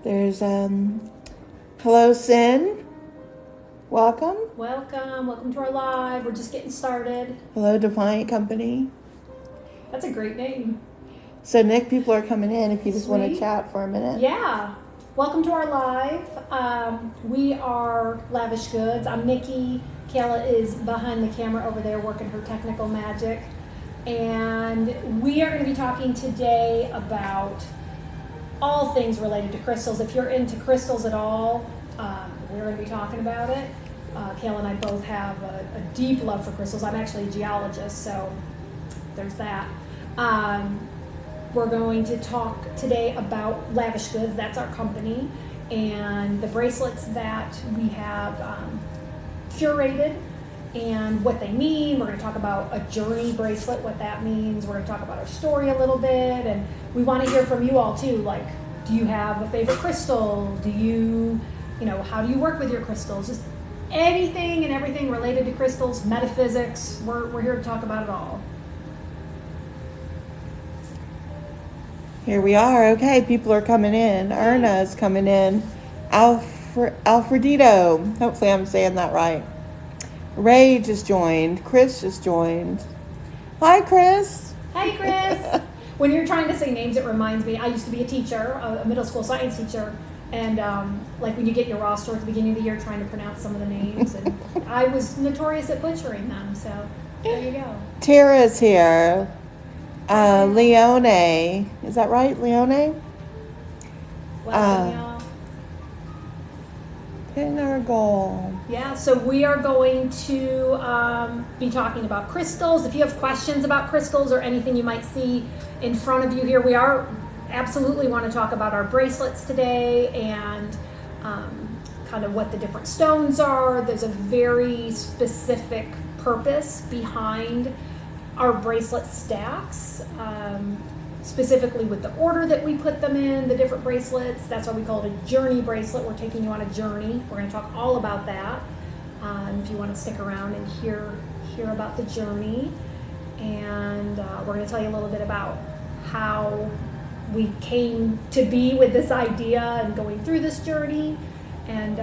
There's, hello, Sin. Welcome. Welcome to our live. We're just getting started. Hello, Defiant Company. That's a great name. So, Nick, people are coming in if you just want to Sweet. chat for a minute. Yeah. Welcome to our live. We are Lavish Goods. I'm Nikki. Kayla is behind the camera over there working her technical magic. And we are going to be talking today about all things related to crystals. If you're into crystals at all, we're going to be talking about it. Kayla and I both have a deep love for crystals. I'm actually a geologist, so there's that. We're going to talk today about Lavish Goods. That's our company, and the bracelets that we have curated and what they mean. We're going to talk about a Journey bracelet, what that means. We're going to talk about our story a little bit, and we want to hear from you all too. Like, do you have a favorite crystal? Do you how do you work with your crystals? Just anything and everything related to crystals, metaphysics. We're here to talk about it all. Here we are. Okay, people are coming in. Erna's coming in. Alfredito. Hopefully I'm saying that right. Ray just joined. Chris just joined. Hi, Chris. Hey, Chris. When you're trying to say names, it reminds me, I used to be a teacher, a middle school science teacher, and like when you get your roster at the beginning of the year trying to pronounce some of the names, and I was notorious at butchering them, so there you go. Tara's here. Leone. Is that right, Leone? Welcome, y'all. Pinargol. Yeah, so we are going to be talking about crystals. If you have questions about crystals or anything you might see in front of you here, we are absolutely want to talk about our bracelets today and kind of what the different stones are. There's a very specific purpose behind our bracelet stacks, specifically with the order that we put them in, the different bracelets. That's why we call it a journey bracelet. We're taking you on a journey. We're going to talk all about that. If you want to stick around and hear about the journey, and we're going to tell you a little bit about how we came to be with this idea and going through this journey, and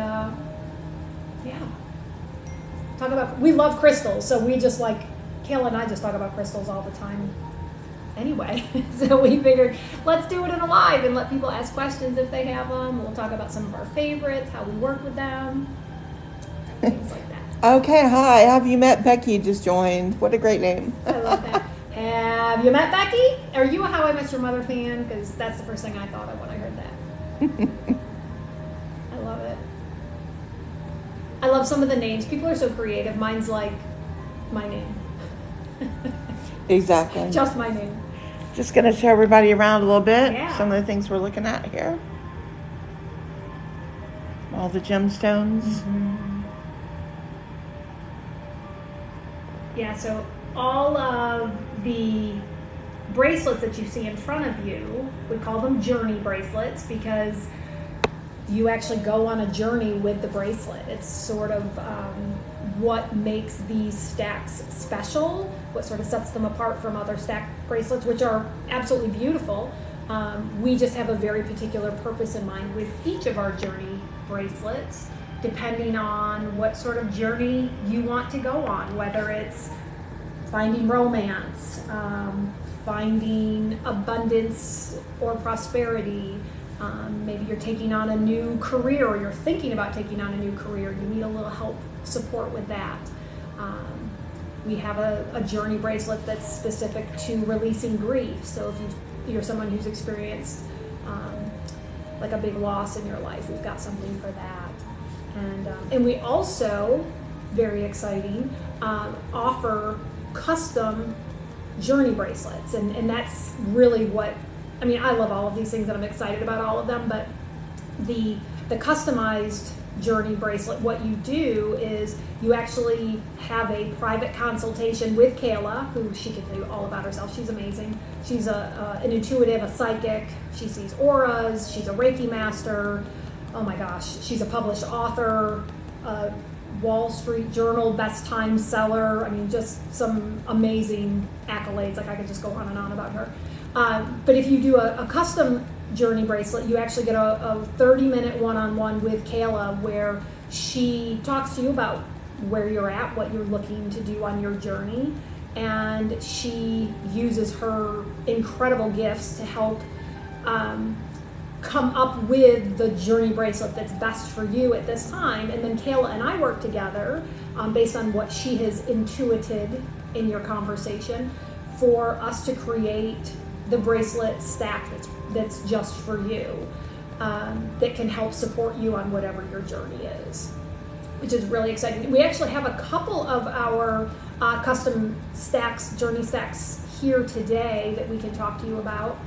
talk about. We love crystals, so we just like Kayla and I just talk about crystals all the time. Anyway, so we figured let's do it in a live and let people ask questions if they have them. We'll talk about some of our favorites, how we work with them, things like that. Okay, hi. Have you met Becky? Just joined. What a great name. I love that. Have you met Becky? Are you a How I Met Your Mother fan? Because that's the first thing I thought of when I heard that. I love it. I love some of the names. People are so creative. Mine's like my name. Exactly. Just my name. Just going to show everybody around a little bit. Yeah. Some of the things we're looking at here. All the gemstones. Mm-hmm. Yeah, so all of the bracelets that you see in front of you, we call them Journey bracelets because you actually go on a journey with the bracelet. It's sort of what makes these stacks special, what sort of sets them apart from other stack bracelets, which are absolutely beautiful. We just have a very particular purpose in mind with each of our Journey bracelets, depending on what sort of journey you want to go on, whether it's finding romance, finding abundance or prosperity. Maybe you're taking on a new career, or you're thinking about taking on a new career. You need a little help, support with that. We have a Journey bracelet that's specific to releasing grief. So if you're someone who's experienced like a big loss in your life, we've got something for that. And we also, very exciting, offer custom Journey bracelets, and that's really what. I mean, I love all of these things and I'm excited about all of them, but the customized Journey bracelet, what you do is you actually have a private consultation with Kayla, who she can tell you all about herself. She's amazing. She's an intuitive, a psychic. She sees auras. She's a Reiki master. Oh my gosh, she's a published author, a Wall Street Journal best time seller. I mean, just some amazing accolades. Like I could just go on and on about her. But if you do a custom Journey bracelet, you actually get a 30-minute one-on-one with Kayla where she talks to you about where you're at, what you're looking to do on your journey, and she uses her incredible gifts to help come up with the Journey bracelet that's best for you at this time. And then Kayla and I work together based on what she has intuited in your conversation for us to create the bracelet stack that's just for you, that can help support you on whatever your journey is, which is really exciting. We actually have a couple of our custom stacks, journey stacks here today that we can talk to you about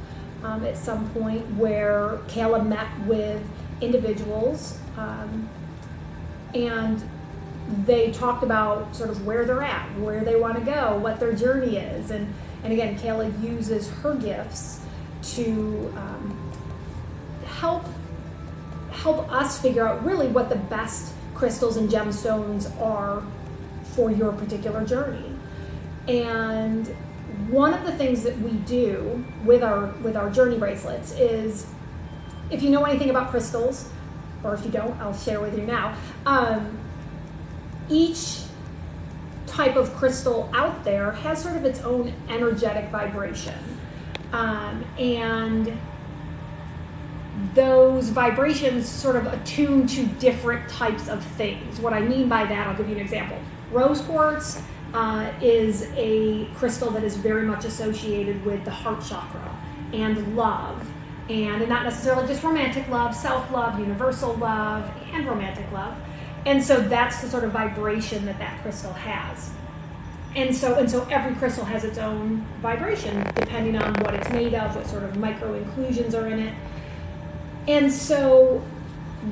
at some point, where Kayla met with individuals and they talked about sort of where they're at, where they want to go, what their journey is. And again, Kayla uses her gifts to help us figure out really what the best crystals and gemstones are for your particular journey. And one of the things that we do with our Journey bracelets is, if you know anything about crystals, or if you don't, I'll share with you now. Each type of crystal out there has sort of its own energetic vibration. And those vibrations sort of attune to different types of things. What I mean by that, I'll give you an example. Rose quartz is a crystal that is very much associated with the heart chakra and love, and not necessarily just romantic love, self-love, universal love, and romantic love. And so that's the sort of vibration that crystal has. And so every crystal has its own vibration depending on what it's made of, what sort of micro inclusions are in it. And so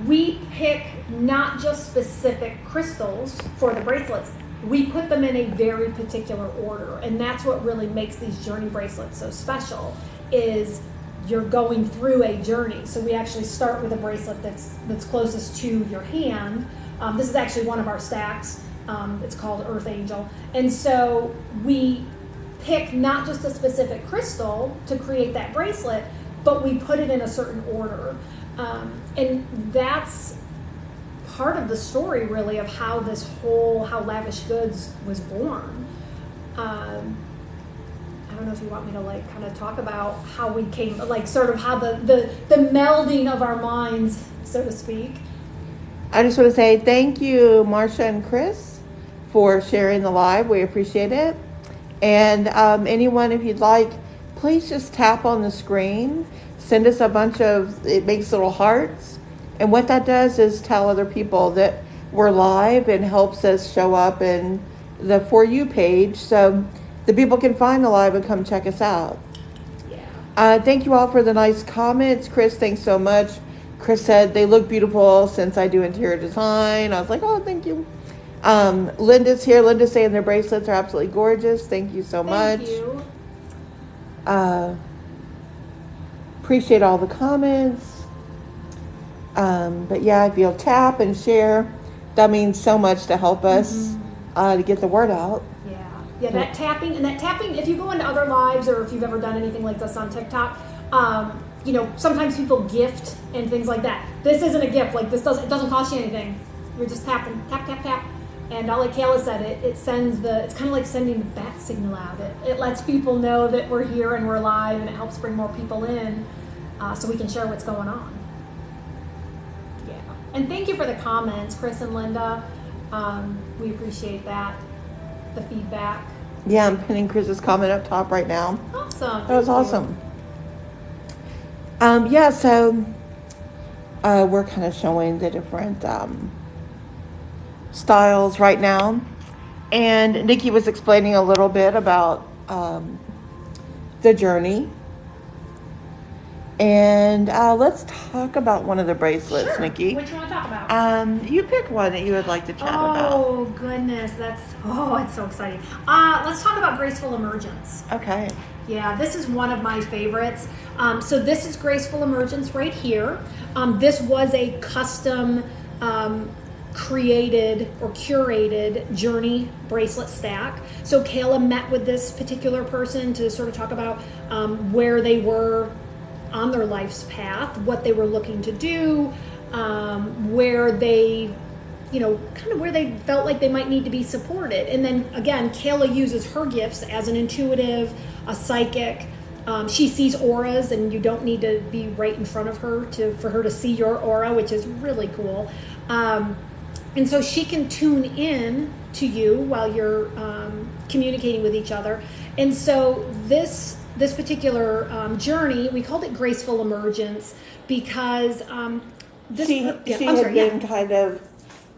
we pick not just specific crystals for the bracelets, we put them in a very particular order. And that's what really makes these Journey bracelets so special, is you're going through a journey. So we actually start with a bracelet that's closest to your hand. This is actually one of our stacks. It's called Earth Angel. And so we pick not just a specific crystal to create that bracelet, but we put it in a certain order. And that's part of the story, really, of how Lavish Goods was born. I don't know if you want me to kind of talk about how we came, sort of how the melding of our minds, so to speak. I just want to say thank you, Marcia and Chris, for sharing the live. We appreciate it. And anyone, if you'd like, please just tap on the screen. Send us a bunch of, it makes little hearts. And what that does is tell other people that we're live and helps us show up in the For You page so the people can find the live and come check us out. Yeah. Thank you all for the nice comments. Chris, thanks so much. Chris said they look beautiful since I do interior design. I was like, oh, thank you. Linda's here. Linda's saying their bracelets are absolutely gorgeous. Thank you so much. Thank you. Appreciate all the comments. But yeah, if you'll tap and share, that means so much to help us to get the word out. Yeah, that tapping, if you go into other lives or if you've ever done anything like this on TikTok, sometimes people gift and things like that. This isn't a gift. It doesn't cost you anything. You're just tapping, tap, tap, tap. And like Kayla said, it's kind of like sending the bat signal out. It lets people know that we're here and we're live, and it helps bring more people in so we can share what's going on. Yeah. And thank you for the comments, Chris and Linda. We appreciate that, the feedback. Yeah, I'm pinning Chris's comment up top right now. Awesome. That was awesome. So we're kind of showing the different styles right now. And Nikki was explaining a little bit about the journey. And let's talk about one of the bracelets, sure. Nikki. What do you want to talk about? You pick one that you would like to chat about. Oh, goodness. It's so exciting. Let's talk about Graceful Emergence. Okay. Yeah, this is one of my favorites. So this is Graceful Emergence right here. This was a custom created or curated Journey bracelet stack. So Kayla met with this particular person to sort of talk about where they were on their life's path, what they were looking to do, where they, kind of where they felt like they might need to be supported. And then again, Kayla uses her gifts as an intuitive, a psychic. She sees auras, and you don't need to be right in front of her for her to see your aura, which is really cool. And so she can tune in to you while you're communicating with each other. And so this particular journey, we called it Graceful Emergence because she had been kind of,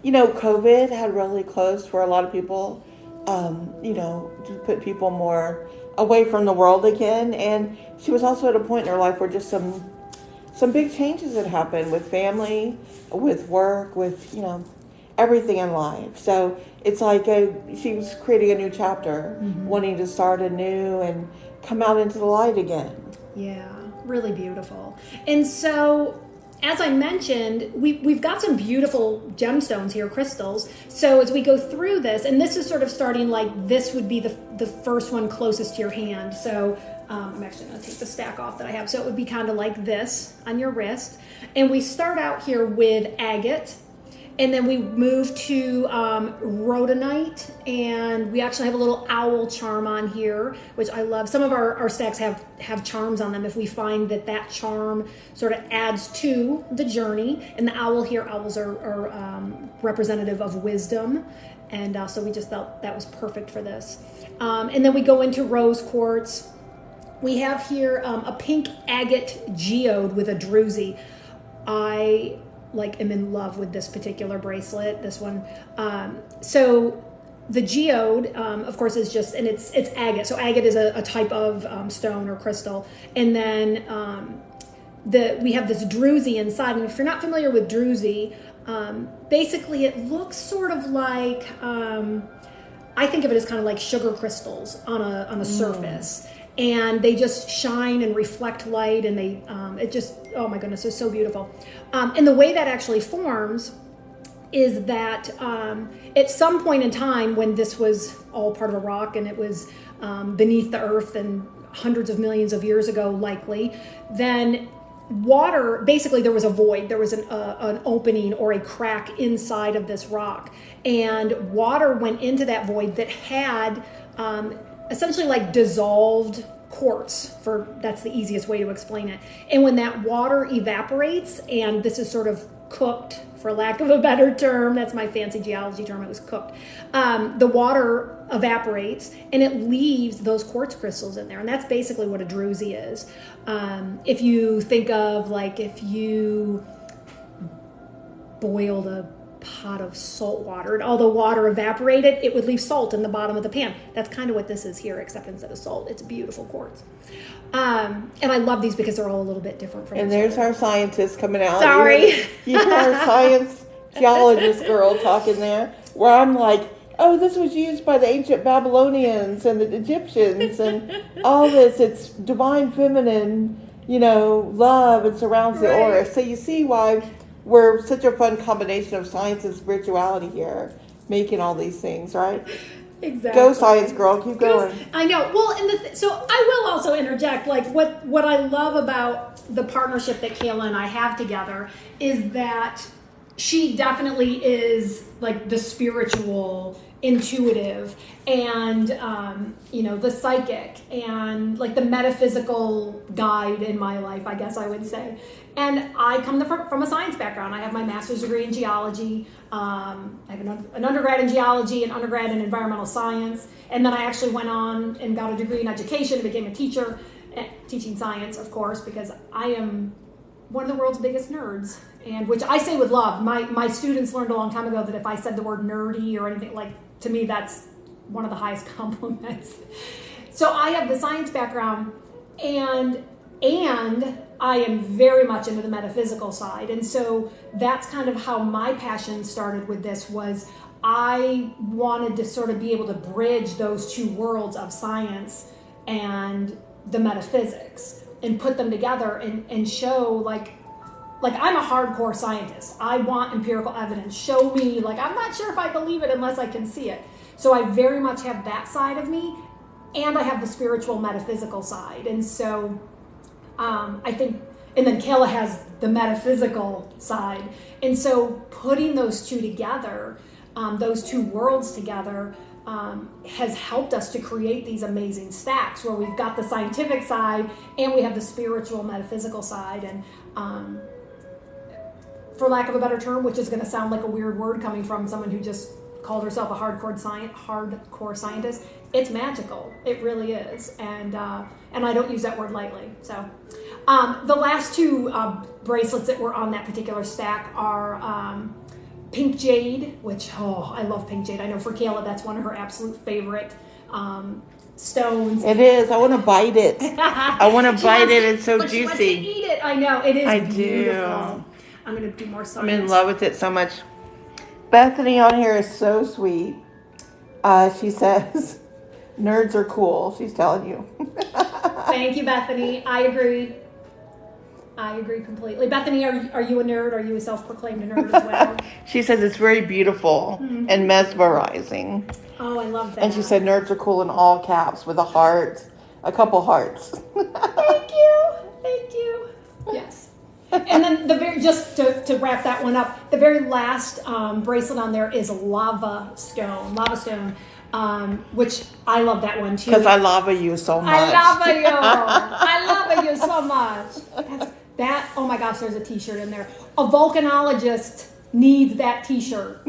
COVID had really closed for a lot of people, to put people more away from the world again. And she was also at a point in her life where just some big changes had happened with family, with work, with, everything in life. So it's like she was creating a new chapter, wanting to start anew and come out into the light again. Yeah, really beautiful. And so, as I mentioned, we've got some beautiful gemstones here, crystals. So as we go through this, and this is sort of starting like this would be the first one closest to your hand. So I'm actually going to take the stack off that I have. So it would be kind of like this on your wrist. And we start out here with agate. And then we move to rhodonite, and we actually have a little owl charm on here, which I love. Some of our stacks have charms on them if we find that charm sort of adds to the journey. And the owl here, owls are representative of wisdom, and so we just thought that was perfect for this. And then we go into rose quartz. We have here a pink agate geode with a druzy. I am in love with this particular bracelet, this one. So the geode, of course, is just, and it's agate. So agate is a type of stone or crystal. And then we have this druzy inside. And if you're not familiar with druzy, basically it looks sort of like, I think of it as kind of like sugar crystals on a surface. And they just shine and reflect light, and it just, oh my goodness, it's so beautiful. And the way that actually forms is that at some point in time when this was all part of a rock and it was beneath the earth and hundreds of millions of years ago likely, then water, basically there was a void, there was an opening or a crack inside of this rock, and water went into that void that had essentially like dissolved quartz, that's the easiest way to explain it. And when that water evaporates, and this is sort of cooked, for lack of a better term, that's my fancy geology term, it was cooked. The water evaporates and it leaves those quartz crystals in there. And that's basically what a druzy is. If you think of if you boiled a pot of salt water, and all the water evaporated, it would leave salt in the bottom of the pan. That's kind of what this is here, except instead of salt, it's beautiful quartz. And I love these because they're all a little bit different from each other. And there's our scientist coming out. Sorry. You hear our science geologist girl talking there, where I'm like, oh, this was used by the ancient Babylonians and the Egyptians and all this. It's divine feminine, love, and surrounds the aura. So you see why we're such a fun combination of science and spirituality here, making all these things, right? Exactly. Go science, girl. Keep going. I know. Well, and so I will also interject, what I love about the partnership that Kayla and I have together is that she definitely is the spiritual, intuitive, and the psychic, and the metaphysical guide in my life, I guess I would say. And I come from a science background. I have my master's degree in geology. I have an undergrad in geology, an undergrad in environmental science, and then I actually went on and got a degree in education and became a teacher, teaching science, of course, because I am one of the world's biggest nerds, and which I say with love. My students learned a long time ago that if I said the word nerdy or anything, to me, that's one of the highest compliments. So I have the science background, and I am very much into the metaphysical side. And so that's kind of how my passion started with this, was I wanted to sort of be able to bridge those two worlds of science and the metaphysics and put them together and show I'm a hardcore scientist. I want empirical evidence. Show me, I'm not sure if I believe it unless I can see it. So I very much have that side of me, and I have the spiritual metaphysical side. And so I think, and then Kayla has the metaphysical side. And so putting those two together, those two worlds together, has helped us to create these amazing stacks where we've got the scientific side and we have the spiritual metaphysical side. And for lack of a better term, which is going to sound like a weird word coming from someone who just called herself a hardcore scientist, it's magical. It really is. And I don't use that word lightly. So the last two bracelets that were on that particular stack are pink jade, which, I love pink jade. I know for Kayla, that's one of her absolute favorite stones. It is. I want to bite it. I want to bite it. It's so juicy. She wants to eat it. I know. It is beautiful. Do. I'm going to do more science. I'm in love with it so much. Bethany on here is so sweet. She says, nerds are cool. She's telling you. Thank you, Bethany. I agree. I agree completely. Bethany, are you a nerd? Are you a self-proclaimed nerd as well? She says it's very beautiful and mesmerizing. Oh, I love that. And she said nerds are cool in all caps with a heart, a couple hearts. Thank you. Yes. And then just to wrap that one up, the very last bracelet on there is lava stone, which I love that one too. Because I lava you so much. I love you so much. Oh my gosh, there's a t-shirt in there. A volcanologist needs that t-shirt.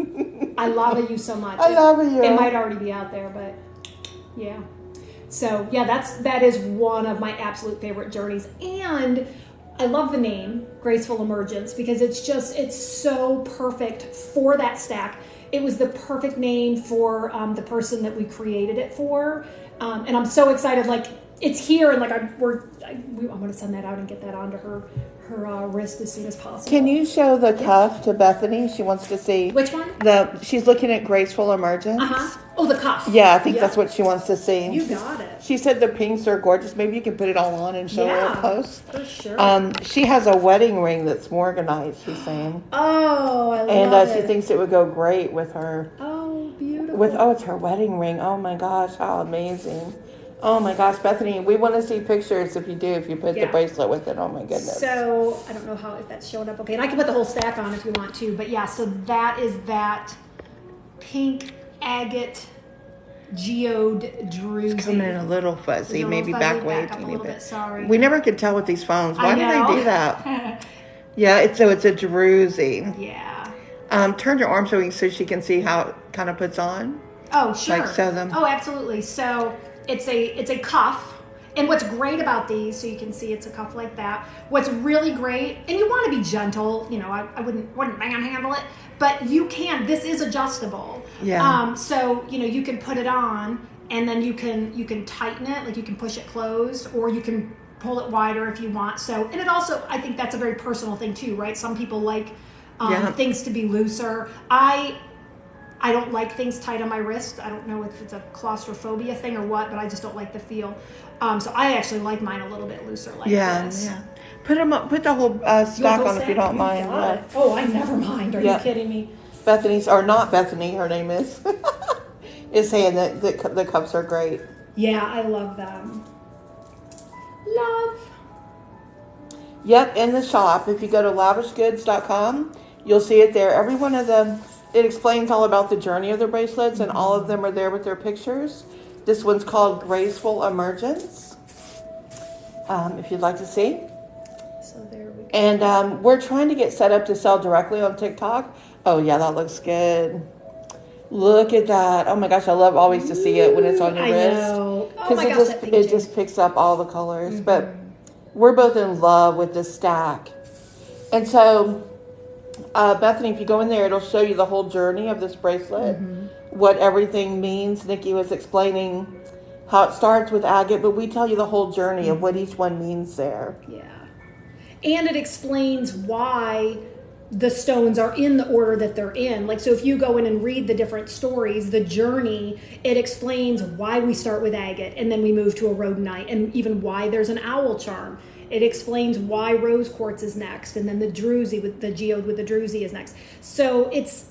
I lava you so much. I lava you. It might already be out there, but yeah. So yeah, that is one of my absolute favorite journeys. And I love the name, Graceful Emergence, because it's so perfect for that stack. It was the perfect name for the person that we created it for. And I'm so excited, like, it's here, and like I'm going to send that out and get that onto her wrist as soon as possible. Can you show the cuff to Bethany? She wants to see. Which one? She's looking at Graceful Emergence. Oh, the cuff. Yeah, I think that's what she wants to see. You got it. She said the pinks are gorgeous. Maybe you can put it all on and show her up close. For sure. She has a wedding ring that's morganite, she's saying. Oh, I love it. And she it. thinks it would go great with her. Oh, beautiful. It's her wedding ring. Oh my gosh, how amazing. Oh my gosh, Bethany, we want to see pictures if you put the bracelet with it. Oh my goodness. So, I don't know if that's showing up okay. And I can put the whole stack on if you want to. But yeah, so that is that pink agate geode druzy. It's coming in a little fuzzy, maybe back way a teeny bit. Sorry. We never could tell with these phones. Why do they do that? Yeah, it's a druzy. Yeah. Turn your arm so she can see how it kind of puts on. Oh, sure. Like sew them. Oh, absolutely. So it's a cuff. And what's great about these, so you can see it's a cuff like that. What's really great, and you want to be gentle, I wouldn't manhandle it, but you can. This is adjustable. Yeah. So you can put it on, and then you can tighten it, like you can push it closed, or you can pull it wider if you want. So, and it also, I think that's a very personal thing too, right? Some people like things to be looser. I don't like things tight on my wrist. I don't know if it's a claustrophobia thing or what, but I just don't like the feel. So I actually like mine a little bit looser like this. Yeah. Put them up. Put the whole stack on if you don't mind. Oh, I never mind. Are you kidding me? Bethany's, or not Bethany, her name is saying that the cups are great. Yeah, I love them. Love. Yep, in the shop. If you go to lavishgoods.com, you'll see it there. Every one of them, it explains all about the journey of the bracelets, and all of them are there with their pictures. This one's called Graceful Emergence, if you'd like to see. So there we go. And we're trying to get set up to sell directly on TikTok. Oh, yeah, that looks good. Look at that. Oh, my gosh, I love always to see it when it's on your wrist. Know. Oh, my gosh, it just picks up all the colors. Mm-hmm. But we're both in love with this stack. And so, Bethany, if you go in there, it'll show you the whole journey of this bracelet, what everything means. Nikki was explaining how it starts with agate, but we tell you the whole journey of what each one means there. Yeah. And it explains why the stones are in the order that they're in. Like, so if you go in and read the different stories, the journey, it explains why we start with agate and then we move to a rhodonite, and even why there's an owl charm. It explains why rose quartz is next, and then the druzy with the geode with the druzy is next. So it's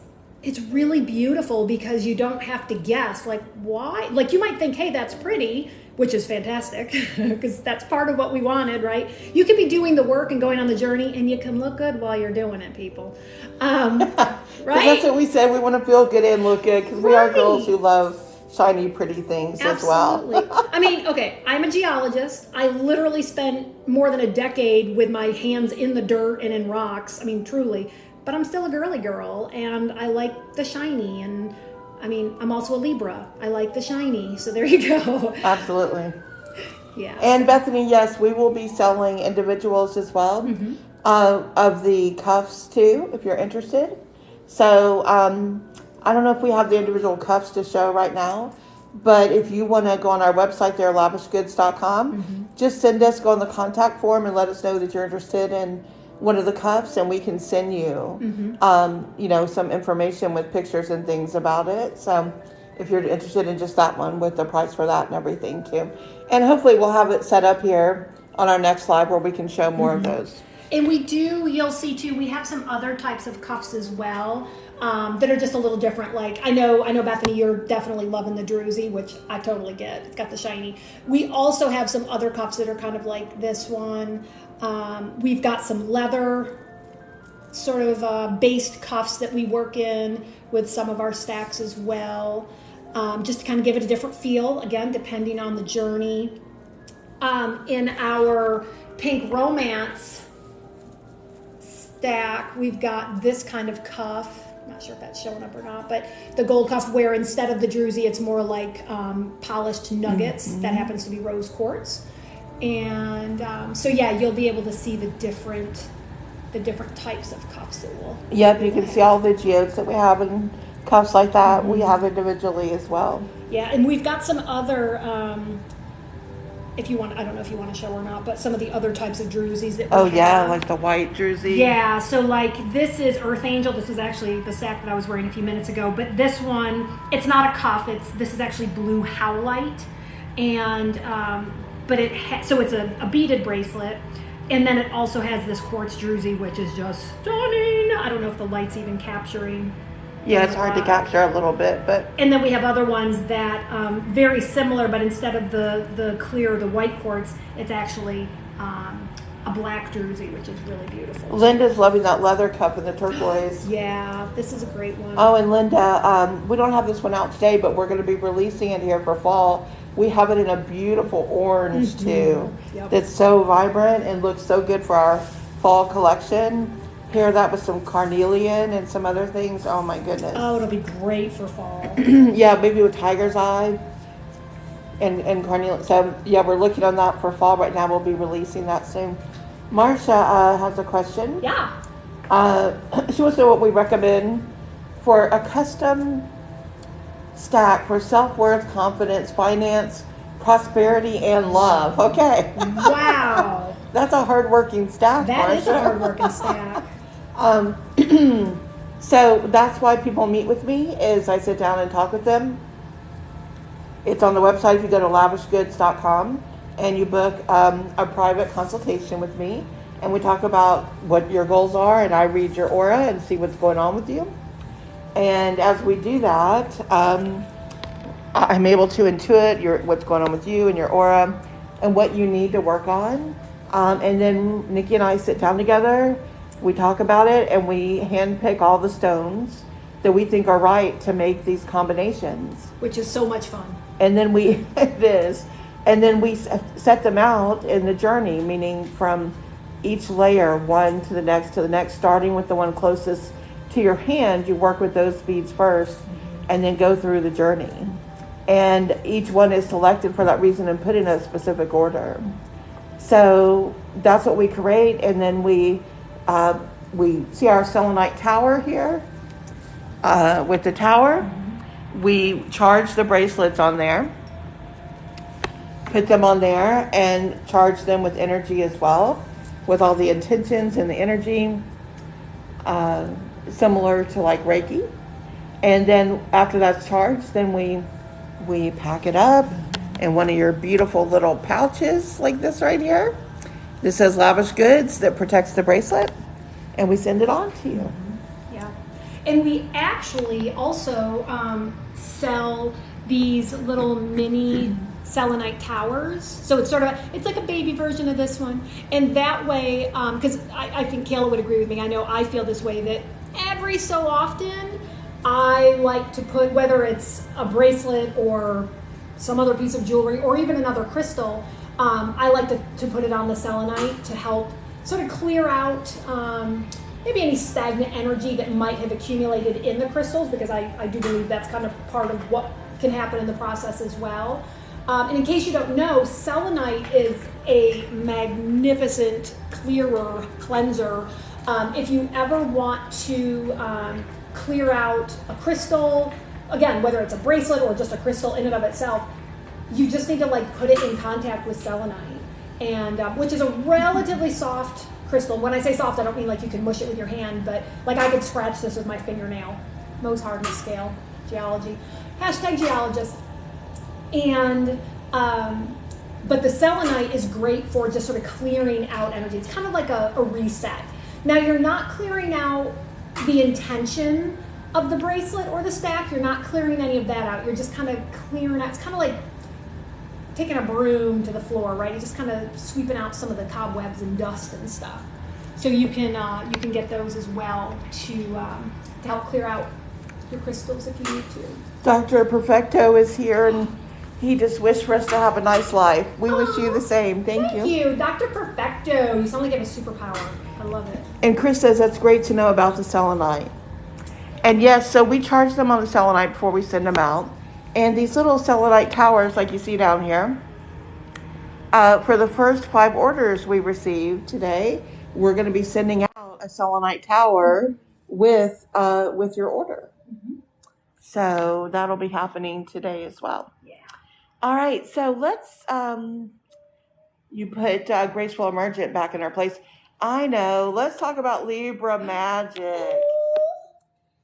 really beautiful because you don't have to guess, like, why. Like, you might think, hey, that's pretty, which is fantastic because that's part of what we wanted, right? You can be doing the work and going on the journey, and you can look good while you're doing it, people. Right? That's what we said. We want to feel good and look good because we are girls who love shiny, pretty things Absolutely. as well. I mean, okay, I'm a geologist. I literally spent more than a decade with my hands in the dirt and in rocks. I mean, truly. But I'm still a girly girl, and I like the shiny. And I mean, I'm also a Libra. I like the shiny. So there you go. Absolutely. Yeah. And Bethany, yes, we will be selling individuals as well of the cuffs too, if you're interested. So I don't know if we have the individual cuffs to show right now, but if you want to go on our website there, lavishgoods.com, just send us, go on the contact form and let us know that you're interested in one of the cuffs, and we can send you, you know, some information with pictures and things about it. So if you're interested in just that one, with the price for that and everything too. And hopefully we'll have it set up here on our next live where we can show more of those. And we do, you'll see too, we have some other types of cuffs as well that are just a little different. Like I know Bethany, you're definitely loving the druzy, which I totally get. It's got the shiny. We also have some other cuffs that are kind of like this one. We've got some leather sort of based cuffs that we work in with some of our stacks as well. Just to kind of give it a different feel, again, depending on the journey. In our Pink Romance stack, we've got this kind of cuff. I'm not sure if that's showing up or not, but the gold cuff where instead of the druzy, it's more like polished nuggets that happens to be rose quartz. And so yeah, you'll be able to see the different types of cuffs that we'll. Yep, you can see all the geodes that we have in cuffs like that. We have individually as well. Yeah, and we've got some other. If you want, I don't know if you want to show or not, but some of the other types of druzies that we have. Like the white druzy. Yeah, so like this is Earth Angel. This is actually the sack that I was wearing a few minutes ago. But this one, it's not a cuff. This is actually blue howlite, and but so it's a beaded bracelet, and then it also has this quartz druzy, which is just stunning. I don't know if the light's even capturing. Yeah, it's hard to capture a little bit, but. And then we have other ones that very similar, but instead of the clear, the white quartz, it's actually a black druzy, which is really beautiful. Linda's loving that leather cuff in the turquoise. Yeah, this is a great one. Oh, and Linda, we don't have this one out today, but we're going to be releasing it here for fall. We have it in a beautiful orange too. Yep. That's so vibrant and looks so good for our fall collection. Pair that with some carnelian and some other things. Oh my goodness. Oh, it'll be great for fall. Yeah, maybe with tiger's eye and carnelian. So yeah, we're looking on that for fall right now. We'll be releasing that soon. Marcia has a question. Yeah. She wants to know what we recommend for a custom stack for self-worth, confidence, finance, prosperity, and love. Okay. Wow. That's a hard-working stack, That Marcia. is a hard-working stack. So that's why people meet with me, is I sit down and talk with them. It's on the website. If you go to lavishgoods.com and you book a private consultation with me, and we talk about what your goals are, and I read your aura and see what's going on with you. And as we do that, I'm able to intuit what's going on with you and your aura and what you need to work on. And then Nikki and I sit down together, we talk about it, and we handpick all the stones that we think are right to make these combinations. Which is so much fun. And then it is. And then we set them out in the journey, meaning from each layer, one to the next, starting with the one closest to your hand. You work with those beads first and then go through the journey. And each one is selected for that reason and put in a specific order. So that's what we create, and then we see our selenite tower here. With the tower, we charge the bracelets on there, put them on there, and charge them with energy as well, with all the intentions and the energy, similar to like Reiki. And then after that's charged, then we pack it up in one of your beautiful little pouches like this right here. This says Lavish Goods, that protects the bracelet, and we send it on to you. Yeah. And we actually also sell these little mini selenite towers. So it's sort of, it's like a baby version of this one. And that way, because I think Kayla would agree with me, I know I feel this way, that every so often I like to put, whether it's a bracelet or some other piece of jewelry or even another crystal, I like to put it on the selenite to help sort of clear out maybe any stagnant energy that might have accumulated in the crystals, because I do believe that's kind of part of what can happen in the process as well. And in case you don't know, selenite is a magnificent clearer, cleanser. If you ever want to clear out a crystal, again, whether it's a bracelet or just a crystal in and of itself, you just need to like put it in contact with selenite, and which is a relatively soft crystal. When I say soft, I don't mean like you can mush it with your hand, but like I could scratch this with my fingernail. Mohs hardness scale, geology. Hashtag geologist. And but the selenite is great for just sort of clearing out energy. It's kind of like a reset. Now you're not clearing out the intention of the bracelet or the stack. You're not clearing any of that out. You're just kind of clearing out. It's kind of like taking a broom to the floor, right? You're just kind of sweeping out some of the cobwebs and dust and stuff. So you can get those as well to help clear out your crystals if you need to. Dr. Perfecto is here, and he just wished for us to have a nice life. We wish you the same. Thank you. Dr. Perfecto. You sound like you have a superpower. I love it. And Chris says that's great to know about the selenite. And yes, so we charge them on the selenite before we send them out. And these little selenite towers, like you see down here, for the first 5 orders we received today, we're going to be sending out a selenite tower with your order. Mm-hmm. So that'll be happening today as well. Yeah. All right, so let's, you put Graceful Emergent back in our place. I know, let's talk about Libra magic.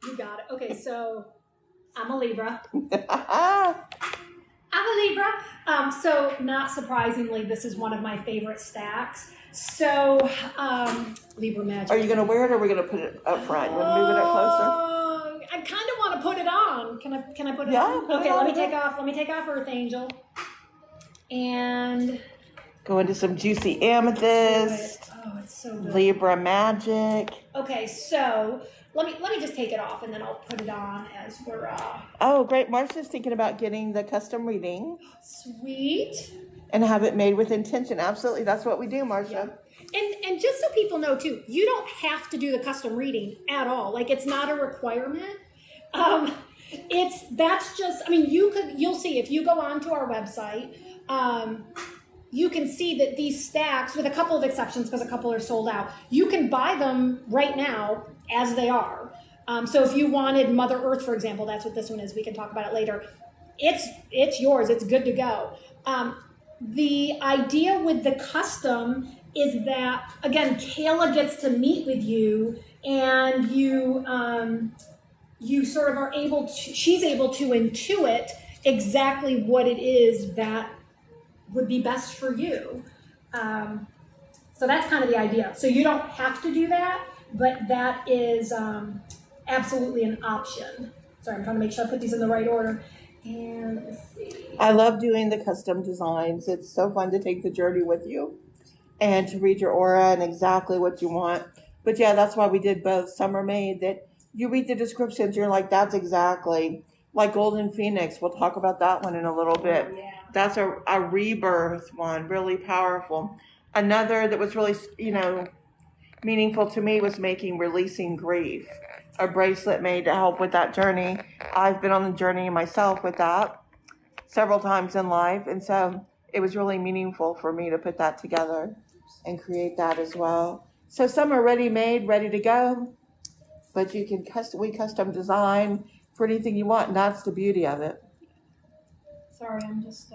You got it. Okay, so I'm a Libra. I'm a Libra. So not surprisingly, this is one of my favorite stacks. So Libra magic. Are you going to wear it, or are we going to put it up front? You want to move it up closer? I kind of want to put it on. Can I put it Yeah, on? put Okay, it on. let me take off Earth Angel. And go into some juicy amethyst. Oh, it's so good. Libra magic. Okay, so let me just take it off, and then I'll put it on as we're Oh, great. Marcia's thinking about getting the custom reading. Sweet. And have it made with intention. Absolutely. That's what we do, Marcia. Yeah. And just so people know too, you don't have to do the custom reading at all. Like, it's not a requirement. That's just, I mean, you'll see if you go onto our website, you can see that these stacks, with a couple of exceptions because a couple are sold out, you can buy them right now as they are. So if you wanted Mother Earth, for example, that's what this one is. We can talk about it later. It's yours. It's good to go. The idea with the custom is that, again, Kayla gets to meet with you, and you sort of are able to, she's able to intuit exactly what it is that would be best for you. So that's kind of the idea. So you don't have to do that, but that is absolutely an option. Sorry, I'm trying to make sure I put these in the right order. And let's see. I love doing the custom designs. It's so fun to take the journey with you and to read your aura and exactly what you want. But yeah, that's why we did both. Some are made that you read the descriptions, you're like, that's exactly like Golden Phoenix. We'll talk about that one in a little bit. Oh, yeah. That's a rebirth one, really powerful. Another that was really, meaningful to me was making Releasing Grief, a bracelet made to help with that journey. I've been on the journey myself with that several times in life, and so it was really meaningful for me to put that together and create that as well. So some are ready made, ready to go, but you can custom design for anything you want, and that's the beauty of it. Sorry, I'm just...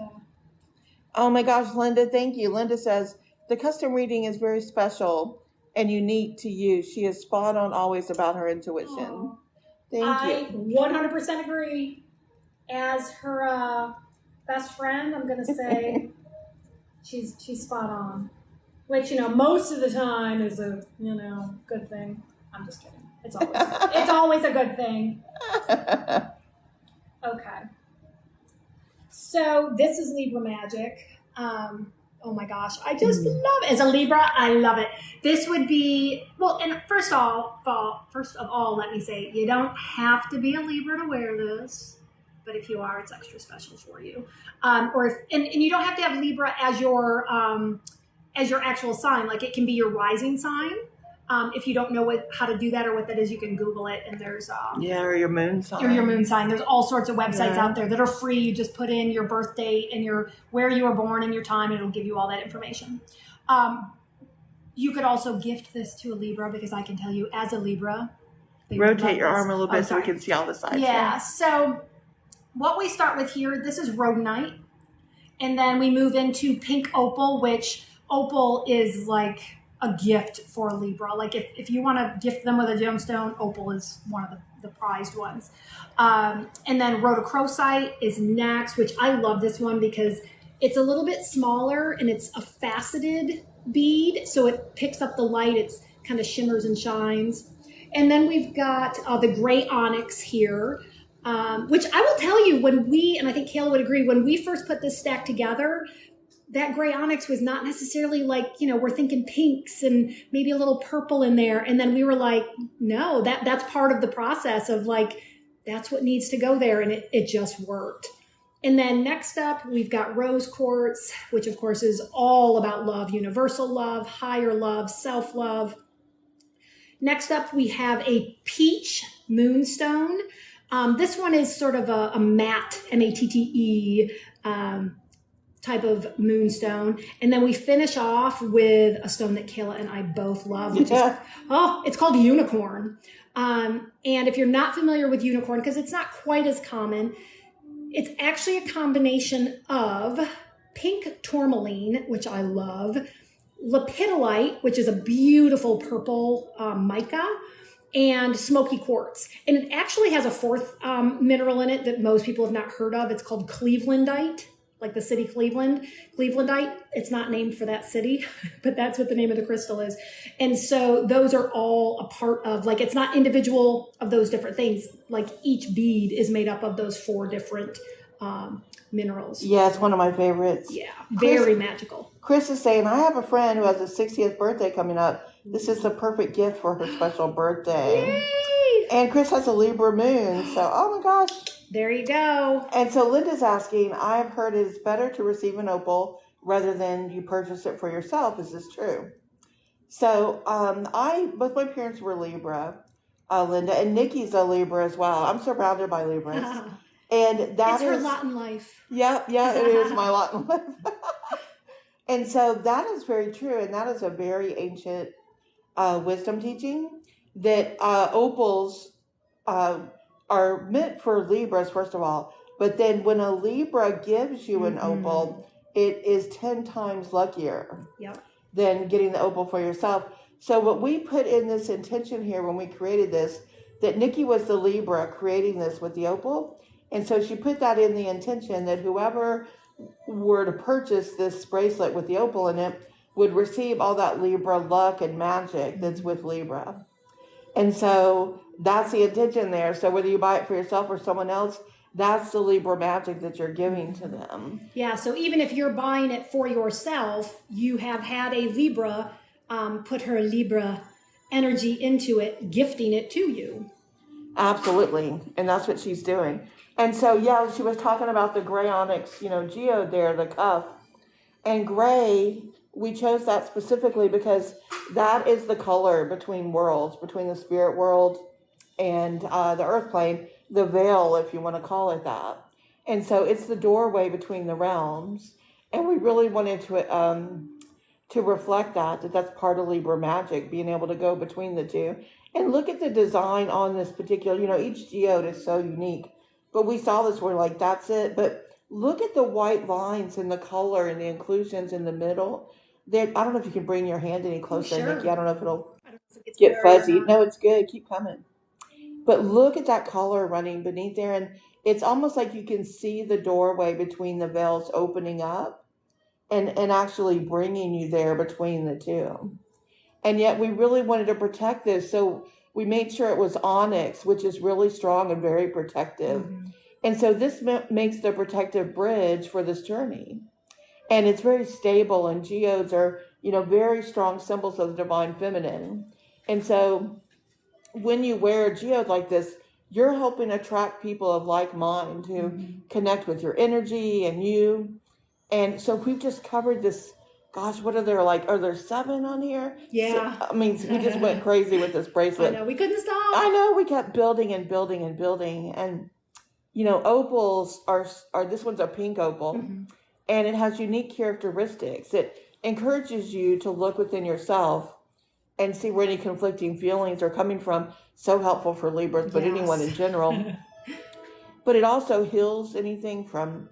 Oh my gosh, Linda, thank you. Linda says, the custom reading is very special and unique to you. She is spot on always about her intuition. Thank you. I 100% agree. As her best friend, I'm going to say she's spot on. Which, most of the time is a, good thing. I'm just kidding. It's always a good thing. Okay. So this is Libra magic. Oh my gosh, I just love it. As a Libra, I love it. This would be, well, and first of all, let me say, you don't have to be a Libra to wear this, but if you are, it's extra special for you. And you don't have to have Libra as your actual sign. Like, it can be your rising sign. If you don't know how to do that or what that is, you can Google it, and there's or your moon sign. Or your moon sign. There's all sorts of websites out there that are free. You just put in your birth date and where you were born and your time, and it'll give you all that information. You could also gift this to a Libra, because I can tell you, as a Libra, rotate your arm a little bit so we can see all the sides. Yeah. So what we start with here, this is rhodonite, and then we move into pink opal, which opal is like a gift for a Libra. Like, if you want to gift them with a gemstone, opal is one of the prized ones. And then rhodochrosite is next, which I love this one because it's a little bit smaller and it's a faceted bead, so it picks up the light. It's kind of shimmers and shines. And then we've got the gray onyx here, which I will tell you, and I think Kayla would agree, when we first put this stack together, that gray onyx was not necessarily like, we're thinking pinks and maybe a little purple in there. And then we were like, no, that's part of the process of like, that's what needs to go there. And it just worked. And then next up, we've got rose quartz, which of course is all about love, universal love, higher love, self-love. Next up, we have a peach moonstone. This one is sort of a matte, M-A-T-T-E, type of moonstone. And then we finish off with a stone that Kayla and I both love, which is, it's called unicorn. And if you're not familiar with unicorn, because it's not quite as common, it's actually a combination of pink tourmaline, which I love, lepidolite, which is a beautiful purple mica, and smoky quartz. And it actually has a fourth mineral in it that most people have not heard of. It's called Clevelandite, like the city Cleveland. Clevelandite, it's not named for that city, but that's what the name of the crystal is. And so those are all a part of, like, it's not individual of those different things. Like, each bead is made up of those 4 different minerals. Yeah, it's one of my favorites. Yeah, very magical. Chris is saying, I have a friend who has a 60th birthday coming up. This is the perfect gift for her special birthday. Yay! And Chris has a Libra moon, so oh my gosh. There you go. And so Linda's asking, I've heard it's better to receive an opal rather than you purchase it for yourself. Is this true? So both my parents were Libra, Linda, and Nikki's a Libra as well. I'm surrounded by Libras. And that it's her lot in life. Yeah, it is my lot in life. And so that is very true. And that is a very ancient wisdom teaching that opals are meant for Libras, first of all. But then when a Libra gives you an opal, it is 10 times luckier than getting the opal for yourself. So what we put in this intention here when we created this, that Nikki was the Libra creating this with the opal. And so she put that in the intention that whoever were to purchase this bracelet with the opal in it would receive all that Libra luck and magic that's with Libra. And so that's the intention there. So whether you buy it for yourself or someone else, that's the Libra magic that you're giving to them. Yeah, so even if you're buying it for yourself, you have had a Libra put her Libra energy into it, gifting it to you. Absolutely. And that's what she's doing. And so, yeah, she was talking about the gray onyx, geode there, the cuff. And gray, we chose that specifically because that is the color between worlds, between the spirit world and the earth plane, the veil, if you want to call it that. And so it's the doorway between the realms. And we really wanted to reflect that's part of Libra magic, being able to go between the two. And look at the design on this particular, each geode is so unique. But we saw this, we're like, that's it. But look at the white lines and the color and the inclusions in the middle. I don't know if you can bring your hand any closer, Sure. Nikki. I don't know if it'll get fuzzy. No, it's good. Keep coming. But look at that color running beneath there. And it's almost like you can see the doorway between the veils opening up and actually bringing you there between the two. And yet we really wanted to protect this. So we made sure it was onyx, which is really strong and very protective. And so this makes the protective bridge for this journey. And it's very stable, and geodes are, very strong symbols of the divine feminine. And so when you wear a geode like this, you're helping attract people of like mind who connect with your energy and you. And so we've just covered this. Gosh, what are there 7 on here? Yeah. So, we just went crazy with this bracelet. I know, we couldn't stop. I know, we kept building and building and building. And, opals are this one's a pink opal. And it has unique characteristics. It encourages you to look within yourself and see where any conflicting feelings are coming from. So helpful for Libras, but anyone in general. But it also heals anything from,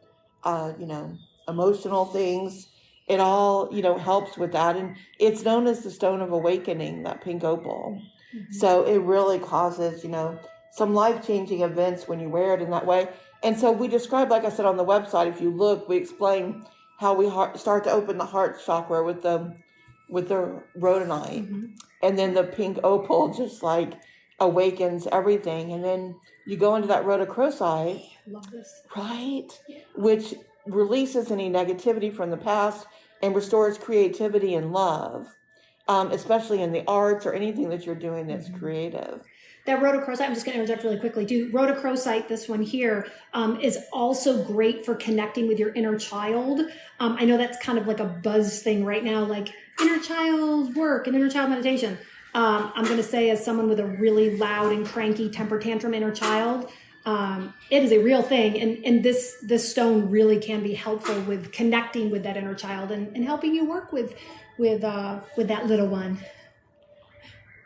emotional things. It all, helps with that. And it's known as the stone of awakening, that pink opal. So it really causes, some life-changing events when you wear it in that way. And so we describe, like I said, on the website, if you look, we explain how we start to open the heart chakra with the rhodonite. And then the pink opal just awakens everything. And then you go into that rhodochrosite. Love this. Right? Yeah. Which releases any negativity from the past and restores creativity and love, especially in the arts or anything that you're doing that's creative. That rhodochrosite, I'm just going to interject really quickly too. Rhodochrosite, this one here, is also great for connecting with your inner child. I know that's kind of like a buzz thing right now, like inner child work and inner child meditation. I'm going to say, as someone with a really loud and cranky temper tantrum inner child, it is a real thing. And this stone really can be helpful with connecting with that inner child and helping you work with that little one.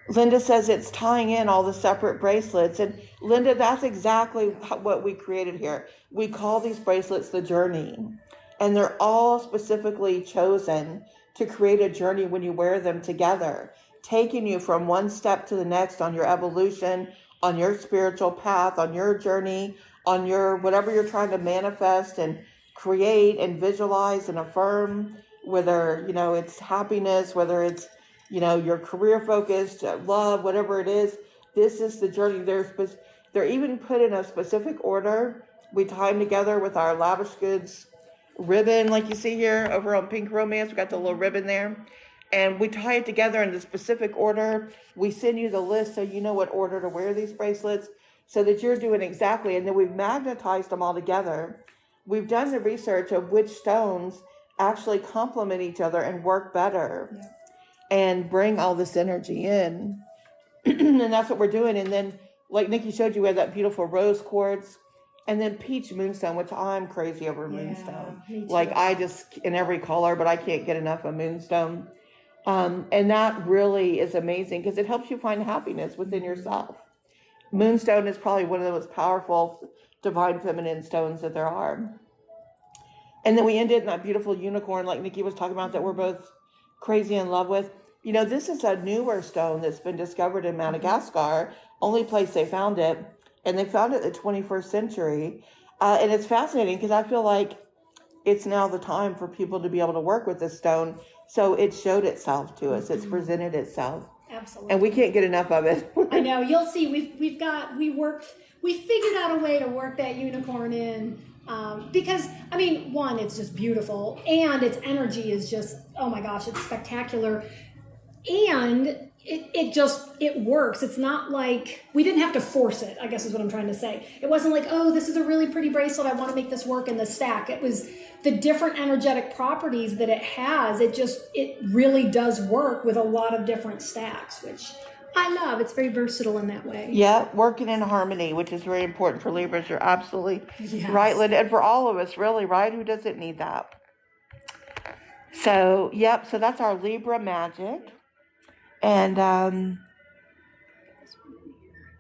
Linda says it's tying in all the separate bracelets. And Linda, that's exactly what we created here. We call these bracelets the journey. And they're all specifically chosen to create a journey when you wear them together, taking you from one step to the next on your evolution, on your spiritual path, on your journey, on your whatever you're trying to manifest and create and visualize and affirm, whether, it's happiness, whether it's, your career focused, love, whatever it is. This is the journey. They're even put in a specific order. We tie them together with our Lavish Goods ribbon, like you see here over on Pink Romance. We got the little ribbon there. And we tie it together in the specific order. We send you the list so you know what order to wear these bracelets so that you're doing exactly. And then we've magnetized them all together. We've done the research of which stones actually complement each other and work better and bring all this energy in. And that's what we're doing. And then, like Nikki showed you, we have that beautiful rose quartz. And then peach moonstone, which I'm crazy over moonstone. I just, in every color, but I can't get enough of moonstone. And that really is amazing because it helps you find happiness within yourself. Moonstone is probably one of the most powerful divine feminine stones that there are. And then we ended in that beautiful unicorn, like Nikki was talking about, that we're both crazy in love with. This is a newer stone that's been discovered in Madagascar, only place they found it. And they found it in the 21st century. And it's fascinating because I feel like it's now the time for people to be able to work with this stone. So it showed itself to us. It's presented itself. Absolutely. And we can't get enough of it. I know. You'll see. We figured out a way to work that unicorn in. Because, one, it's just beautiful. And its energy is just, oh my gosh, it's spectacular. And it works. It's not like, we didn't have to force it, I guess is what I'm trying to say. It wasn't like, oh, this is a really pretty bracelet, I want to make this work in the stack. It was the different energetic properties that it has. It really does work with a lot of different stacks, which I love. It's very versatile in that way. Yeah, working in harmony, which is very important for Libras. You're absolutely right, Linda. And for all of us, really, right? Who doesn't need that? So, so that's our Libra magic. And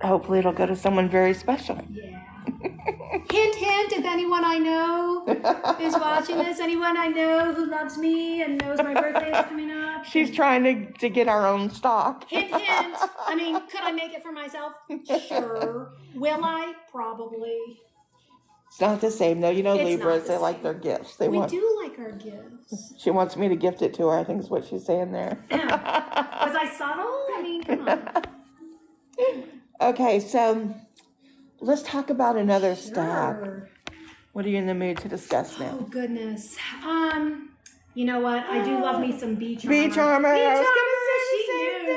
hopefully it'll go to someone very special. Yeah. Hint, hint, if anyone I know is watching this, anyone I know who loves me and knows my birthday is coming up. She's trying to get our own stock. Hint, hint. Could I make it for myself? Sure. Will I? Probably. It's not the same, though. Libras, they like their gifts. We do like our gifts. She wants me to gift it to her, I think is what she's saying there. Was I subtle? Come on. Okay, so let's talk about another stack. Sure. What are you in the mood to discuss now? Oh goodness. You know what? I do love me some beach armor. Beach armor. Beach I was armor. gonna say the same thing.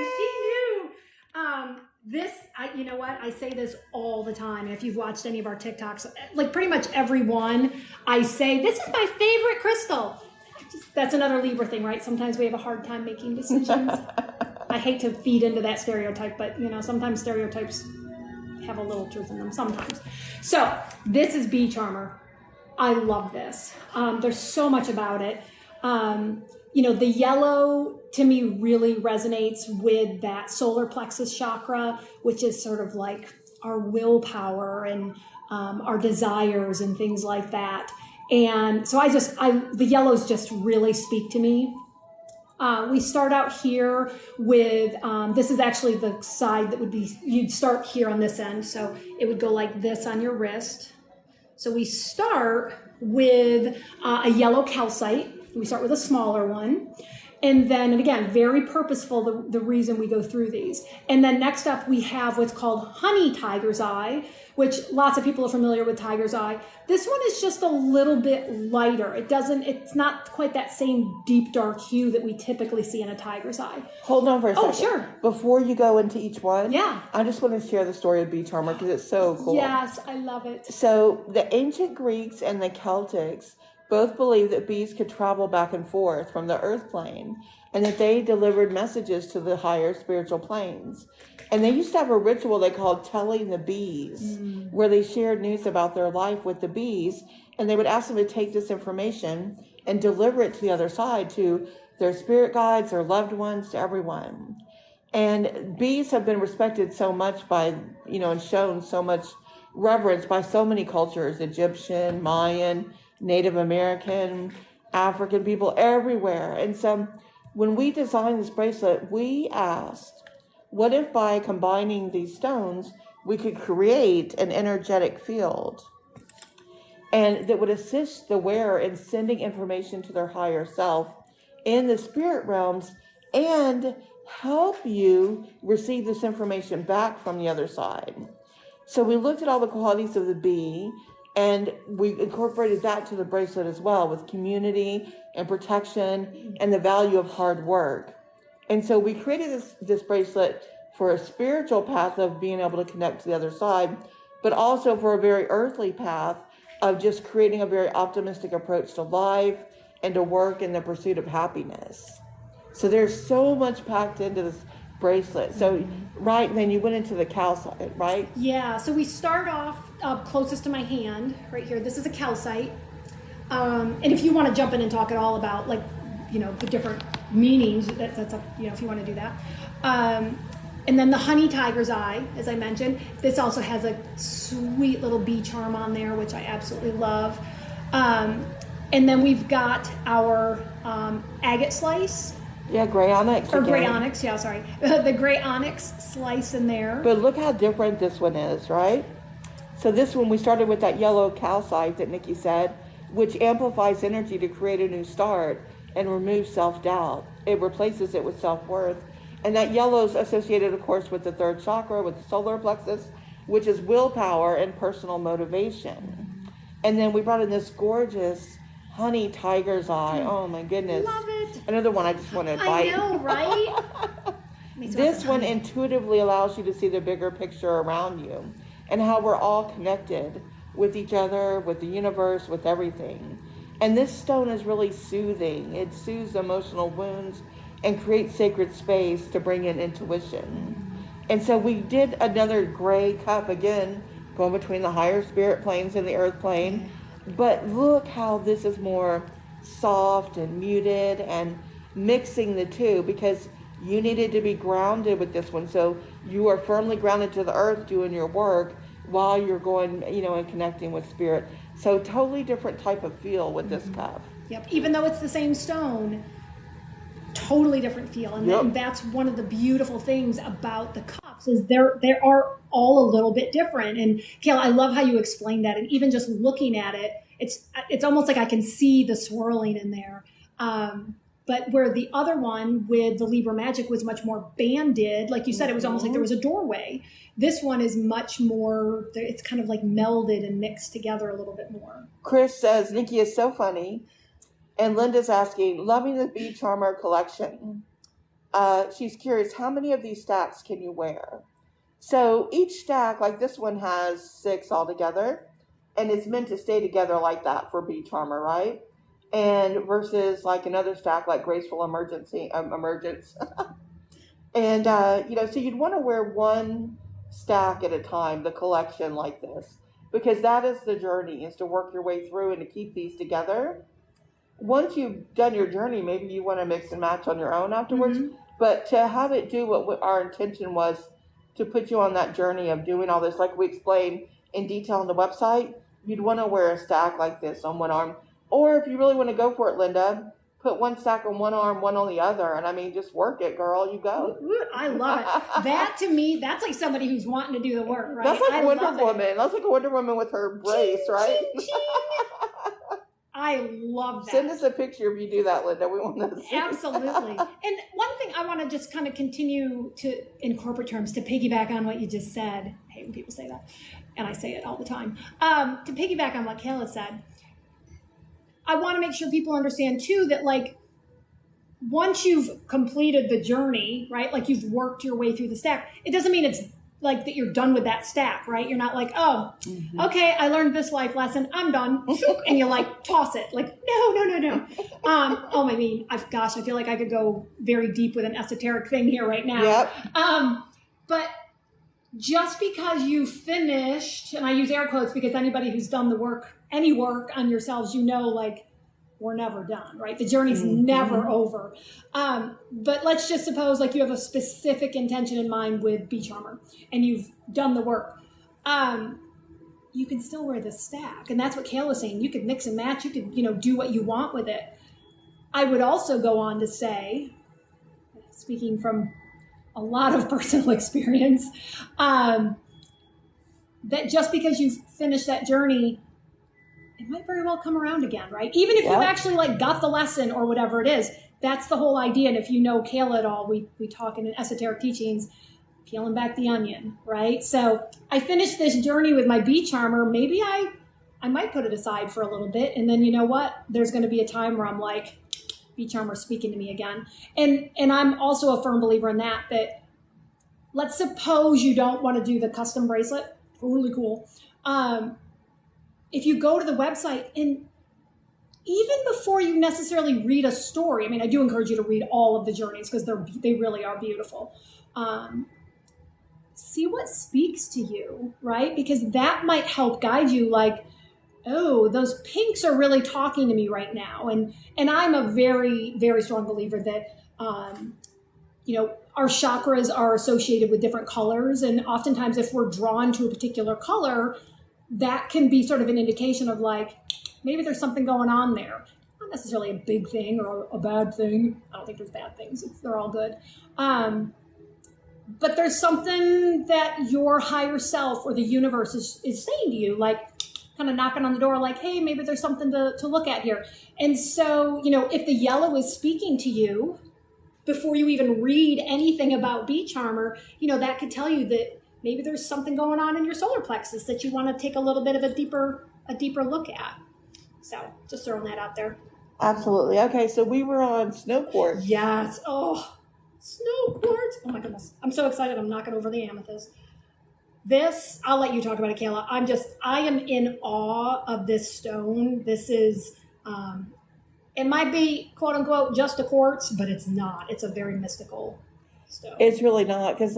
You know what? I say this all the time. If you've watched any of our TikToks, like pretty much every one, I say, this is my favorite crystal. That's another Libra thing, right? Sometimes we have a hard time making decisions. I hate to feed into that stereotype, but sometimes stereotypes have a little truth in them sometimes. So this is beach armor. I love this. There's so much about it. The yellow to me really resonates with that solar plexus chakra, which is sort of like our willpower and our desires and things like that. And so the yellows just really speak to me. We start out here with, this is actually the side that you'd start here on this end. So it would go like this on your wrist. So we start with a yellow calcite. We start with a smaller one. And again, very purposeful, the reason we go through these. And then next up, we have what's called honey tiger's eye, which lots of people are familiar with tiger's eye. This one is just a little bit lighter. It's not quite that same deep dark hue that we typically see in a tiger's eye. Hold on for a second. Oh, sure. Before you go into each one, yeah, I just want to share the story of beach armor because it's so cool. Yes, I love it. So the ancient Greeks and the Celtics both believed that bees could travel back and forth from the earth plane and that they delivered messages to the higher spiritual planes. And they used to have a ritual they called telling the bees, where they shared news about their life with the bees, and they would ask them to take this information and deliver it to the other side, to their spirit guides, their loved ones, to everyone. And bees have been respected so much by, and shown so much reverence by so many cultures, Egyptian, Mayan, Native American, African people everywhere. And so when we designed this bracelet, we asked, what if by combining these stones, we could create an energetic field and that would assist the wearer in sending information to their higher self in the spirit realms and help you receive this information back from the other side. So we looked at all the qualities of the bee, and we incorporated that to the bracelet as well, with community and protection and the value of hard work. And so we created this bracelet for a spiritual path of being able to connect to the other side, but also for a very earthly path of just creating a very optimistic approach to life and to work in the pursuit of happiness. So there's so much packed into this bracelet. So right, then you went into the calcite, right? Yeah, so we start off closest to my hand, right here. This is a calcite. And if you want to jump in and talk at all about the different meanings, that's up, if you want to do that. And then the honey tiger's eye, as I mentioned, this also has a sweet little bee charm on there, which I absolutely love. And then we've got our agate slice. Yeah, gray onyx. Or gray onyx, yeah, sorry. The gray onyx slice in there. But look how different this one is, right? So this one, we started with that yellow calcite that Nikki said, which amplifies energy to create a new start and remove self-doubt. It replaces it with self-worth. And that yellow is associated, of course, with the third chakra, with the solar plexus, which is willpower and personal motivation. And then we brought in this gorgeous honey tiger's eye. Oh my goodness. Love it. Another one I just want to bite. I know, right? This one intuitively allows you to see the bigger picture around you and how we're all connected with each other, with the universe, with everything. And this stone is really soothing. It soothes emotional wounds and creates sacred space to bring in intuition. And so we did another gray cup again, going between the higher spirit planes and the earth plane. But look how this is more soft and muted and mixing the two, because you needed to be grounded with this one. So you are firmly grounded to the earth doing your work while you're going, and connecting with spirit. So totally different type of feel with this cup. Yep. Even though it's the same stone, totally different feel. And that's one of the beautiful things about the cups is they are all a little bit different. And Kayla, I love how you explained that. And even just looking at it, it's almost like I can see the swirling in there. But where the other one with the Libra Magic was much more banded, like you said, it was almost like there was a doorway. This one is much more, it's kind of like melded and mixed together a little bit more. Chris says, Nikki is so funny. And Linda's asking, loving the Bee Charmer collection. She's curious, how many of these stacks can you wear? So each stack, like this one has 6 altogether, and it's meant to stay together like that for Bee Charmer, right? And versus like another stack like Graceful Emergence. And, so you'd want to wear one stack at a time, the collection like this, because that is the journey, is to work your way through and to keep these together. Once you've done your journey, maybe you want to mix and match on your own afterwards. But to have it do what our intention was, to put you on that journey of doing all this, like we explained in detail on the website, you'd want to wear a stack like this on one arm. Or if you really want to go for it, Linda, put one stack on one arm, one on the other. And I mean, just work it, girl. You go. I love it. That to me, that's like somebody who's wanting to do the work, right? That's like Wonder Woman. That's like a Wonder Woman with her brace, right? I love that. Send us a picture if you do that, Linda. We want to see. Absolutely. And one thing I want to just kind of continue to, in corporate terms, to piggyback on what you just said. I hate when people say that, and I say it all the time. To piggyback on what Kayla said, I want to make sure people understand too that, like, once you've completed the journey, right? Like you've worked your way through the stack. It doesn't mean it's like that you're done with that stack, right? You're not like, oh, okay, I learned this life lesson, I'm done, and you like toss it. Like, no. I mean, I feel like I could go very deep with an esoteric thing here right now. Yep. But just because you finished, and I use air quotes because anybody who's done the work, any work on yourselves, like, we're never done, right? The journey's never over. But let's just suppose like you have a specific intention in mind with Bee Charmer and you've done the work. You can still wear the stack. And that's what Kayla was saying. You could mix and match. You could, do what you want with it. I would also go on to say, speaking from a lot of personal experience, that just because you've finished that journey, it might very well come around again, right? Even if you actually got the lesson or whatever it is, that's the whole idea. And if you know Kayla at all, we talk in esoteric teachings, peeling back the onion, right? So I finished this journey with my Bee Charmer. Maybe I might put it aside for a little bit. And then you know what? There's going to be a time where I'm like, Bee Charmer speaking to me again. And I'm also a firm believer in that let's suppose you don't want to do the custom bracelet. Totally cool. If you go to the website, and even before you necessarily read a story, I mean, I do encourage you to read all of the journeys because they really are beautiful. See what speaks to you, right? Because that might help guide you, like, oh, those pinks are really talking to me right now. And I'm a very, very strong believer that, our chakras are associated with different colors. And oftentimes if we're drawn to a particular color, that can be sort of an indication of like, maybe there's something going on there. Not necessarily a big thing or a bad thing. I don't think there's bad things. They're all good. But there's something that your higher self or the universe is saying to you, like kind of knocking on the door, like, hey, maybe there's something to look at here. And so, if the yellow is speaking to you before you even read anything about Bee Charmer, that could tell you that maybe there's something going on in your solar plexus that you want to take a little bit of a deeper look at. So just throwing that out there. Absolutely. Okay, so we were on snow quartz. Yes. Oh, snow quartz. Oh my goodness. I'm so excited. I'm knocking over the amethyst. This, I'll let you talk about it, Kayla. I am in awe of this stone. This is, it might be quote unquote just a quartz, but it's not. It's a very mystical stone. It's really not, because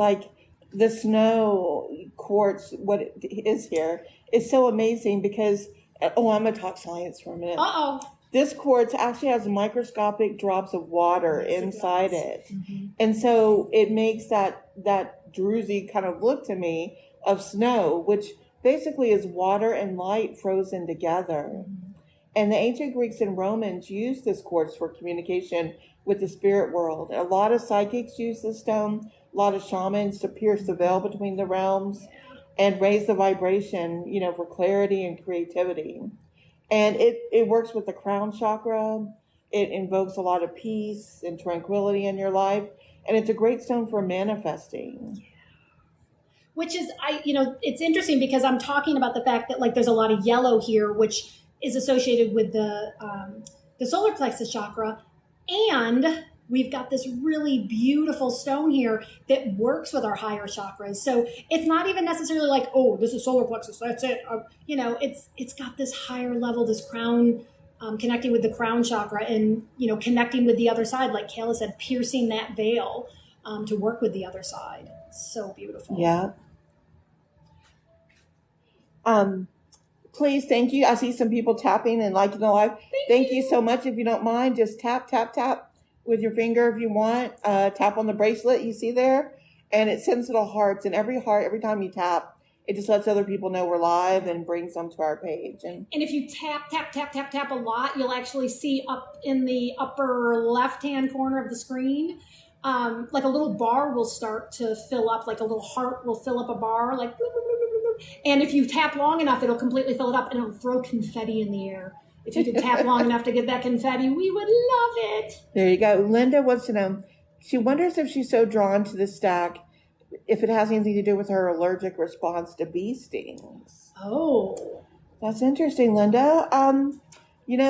the snow quartz, what it is here, is so amazing because, I'm going to talk science for a minute. Uh-oh. This quartz actually has microscopic drops of water inside it. And so it makes that druzy kind of look to me of snow, which basically is water and light frozen together. And the ancient Greeks and Romans used this quartz for communication with the spirit world. A lot of psychics use this stone. A lot of shamans to pierce the veil between the realms and raise the vibration, for clarity and creativity. And it works with the crown chakra. It invokes a lot of peace and tranquility in your life. And it's a great stone for manifesting. Which is, it's interesting because I'm talking about the fact that like there's a lot of yellow here, which is associated with the solar plexus chakra, and we've got this really beautiful stone here that works with our higher chakras. So it's not even necessarily like, oh, this is solar plexus, that's it. It's got this higher level, this crown, connecting with the crown chakra, and connecting with the other side, like Kayla said, piercing that veil to work with the other side. So beautiful. Yeah. Please, thank you. I see some people tapping and liking the live. Thank you so much. If you don't mind, just tap, tap, tap with your finger if you want. Tap on the bracelet you see there, and it sends little hearts. And every heart, every time you tap, it just lets other people know we're live and brings them to our page. And if you tap, tap, tap, tap, tap a lot, you'll actually see up in the upper left-hand corner of the screen, like a little bar will start to fill up, like a little heart will fill up a bar, like bloop, bloop, bloop, bloop, bloop. And if you tap long enough, it'll completely fill it up, and it'll throw confetti in the air. If you could tap long enough to get that confetti, we would love it. There you go. Linda wants to know, she wonders if she's so drawn to the stack, if it has anything to do with her allergic response to bee stings. Oh. That's interesting, Linda.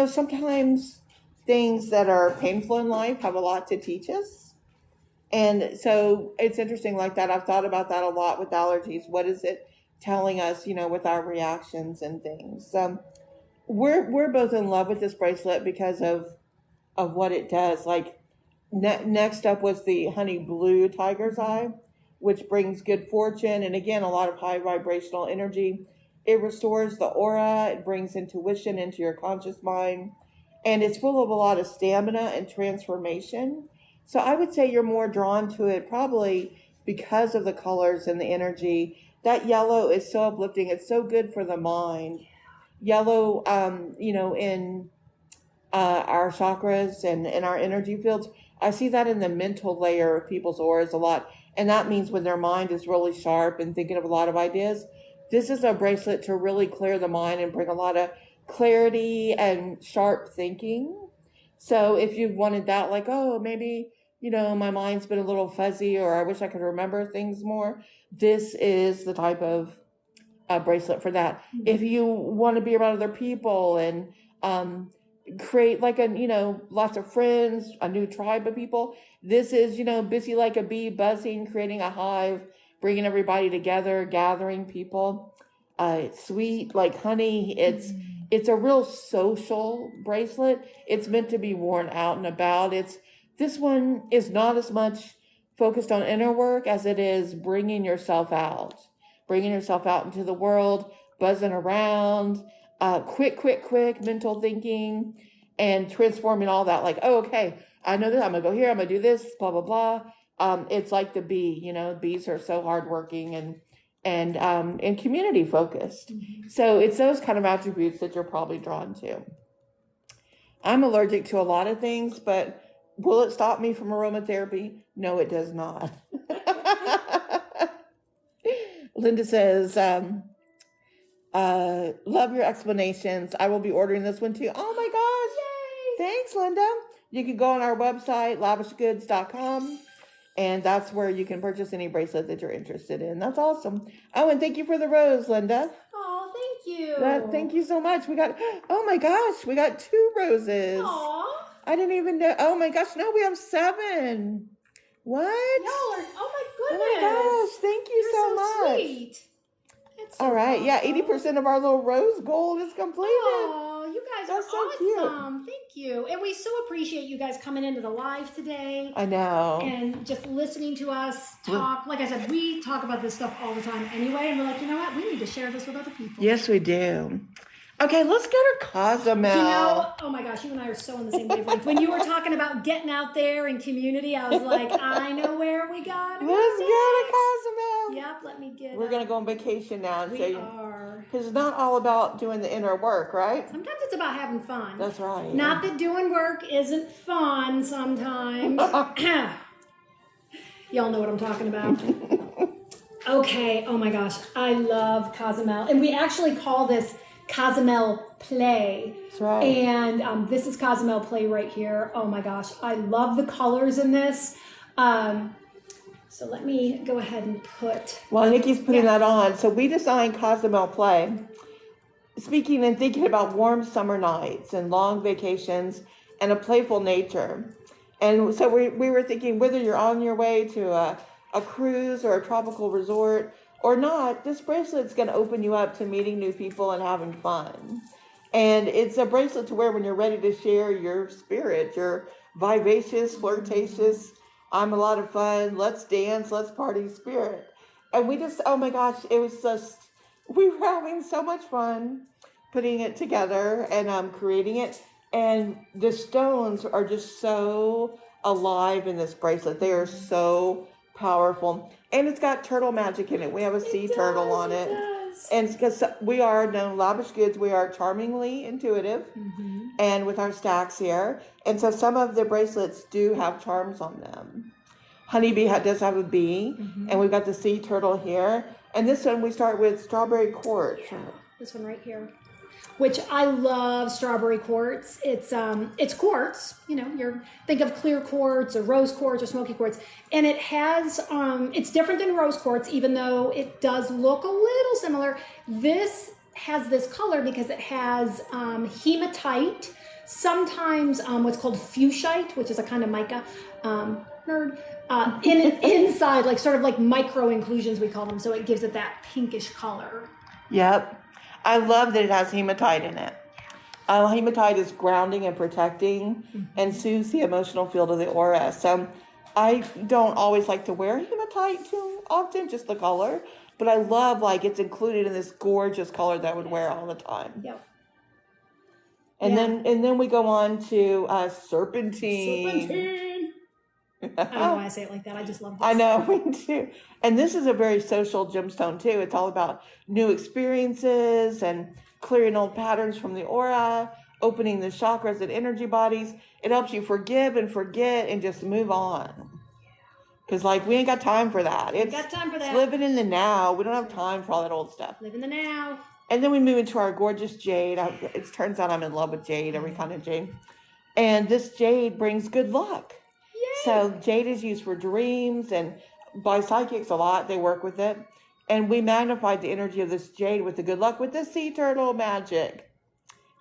Sometimes things that are painful in life have a lot to teach us. And so it's interesting like that. I've thought about that a lot with allergies. What is it telling us, with our reactions and things? We're both in love with this bracelet because of what it does. Like next up was the honey blue tiger's eye, which brings good fortune. And again, a lot of high vibrational energy. It restores the aura. It brings intuition into your conscious mind. And it's full of a lot of stamina and transformation. So I would say you're more drawn to it probably because of the colors and the energy. That yellow is so uplifting. It's so good for the mind. Yellow, in our chakras and in our energy fields, I see that in the mental layer of people's auras a lot. And that means when their mind is really sharp and thinking of a lot of ideas, this is a bracelet to really clear the mind and bring a lot of clarity and sharp thinking. So if you wanted that, like, oh, maybe, my mind's been a little fuzzy, or I wish I could remember things more, this is the type of bracelet for that. Mm-hmm. If you want to be around other people and create like lots of friends, a new tribe of people, this is, busy like a bee, buzzing, creating a hive, bringing everybody together, gathering people. It's sweet like honey. It's a real social bracelet. It's meant to be worn out and about. This one is not as much focused on inner work as it is bringing yourself out into the world, buzzing around, quick mental thinking, and transforming all that. Like, oh, okay, I know that I'm gonna go here, I'm gonna do this, blah blah blah. It's like the bee. Bees are so hardworking and community focused. Mm-hmm. So it's those kind of attributes that you're probably drawn to. I'm allergic to a lot of things, but will it stop me from aromatherapy? No, it does not. Linda says, love your explanations. I will be ordering this one too. Oh my gosh. Yay. Thanks, Linda. You can go on our website, lavishgoods.com, and that's where you can purchase any bracelet that you're interested in. That's awesome. Oh, and thank you for the rose, Linda. Oh, thank you. Thank you so much. We got 2 roses. Aw. I didn't even know. Oh my gosh. No, we have 7. What? Y'all are, oh my goodness. Oh my gosh. Thank you You're so much. Sweet. That's so all right. awesome. Yeah. 80% of our little rose gold is completed. Oh, you guys That's are so awesome. Cute. Thank you. And we so appreciate you guys coming into the live today. I know. And just listening to us talk. Like I said, we talk about this stuff all the time anyway. And we're like, you know what? We need to share this with other people. Yes, we do. Okay, let's go to Cozumel. Oh my gosh, you and I are so on the same wavelength. When you were talking about getting out there in community, I was like, I know where we got. Let's go to Cozumel. Yep, let me get. We're going to go on vacation now. We are. Because it's not all about doing the inner work, right? Sometimes it's about having fun. That's right. Yeah. Not that doing work isn't fun sometimes. Y'all know what I'm talking about. Okay, oh my gosh, I love Cozumel. And we actually call this Cozumel Play. That's right. And this is Cozumel Play right here. Oh my gosh, I love the colors in this. So let me go ahead and put... While Nikki's putting that on, so we designed Cozumel Play, speaking and thinking about warm summer nights and long vacations and a playful nature. And so we were thinking whether you're on your way to a cruise or a tropical resort or not, this bracelet's going to open you up to meeting new people and having fun. And it's a bracelet to wear when you're ready to share your spirit, your vivacious, flirtatious, I'm a lot of fun, let's dance, let's party spirit. And we just, oh my gosh, it was just, we were having so much fun putting it together and creating it. And the stones are just so alive in this bracelet. They are so powerful. And it's got turtle magic in it. We have a sea turtle on it. And because we are known, Lavish Goods, we are charmingly intuitive and with our stacks here. And so some of the bracelets do have charms on them. Honeybee does have a bee, and we've got the sea turtle here. And this one we start with strawberry quartz. Yeah, this one right here, which I love. Strawberry quartz. It's quartz. You know, think of clear quartz or rose quartz or smoky quartz, and it has it's different than rose quartz, even though it does look a little similar. This has this color because it has hematite, sometimes what's called fuchsite, which is a kind of mica. Inside, like sort of like micro inclusions, we call them, so it gives it that pinkish color. Yep. I love that it has hematite in it. Hematite is grounding and protecting and soothes the emotional field of the aura. So I don't always like to wear hematite too often, just the color, but I love like it's included in this gorgeous color that I would wear all the time. Yep. And then we go on to serpentine. I don't know why I say it like that. I just love this. I know, me too. And this is a very social gemstone too. It's all about new experiences and clearing old patterns from the aura, opening the chakras and energy bodies. It helps you forgive and forget and just move on. Because like we ain't got time for that. It's living in the now. We don't have time for all that old stuff. Live in the now. And then we move into our gorgeous jade. It turns out I'm in love with jade, every kind of jade. And this jade brings good luck. So jade is used for dreams and by psychics a lot. They work with it. And we magnified the energy of this jade with the good luck with the sea turtle magic.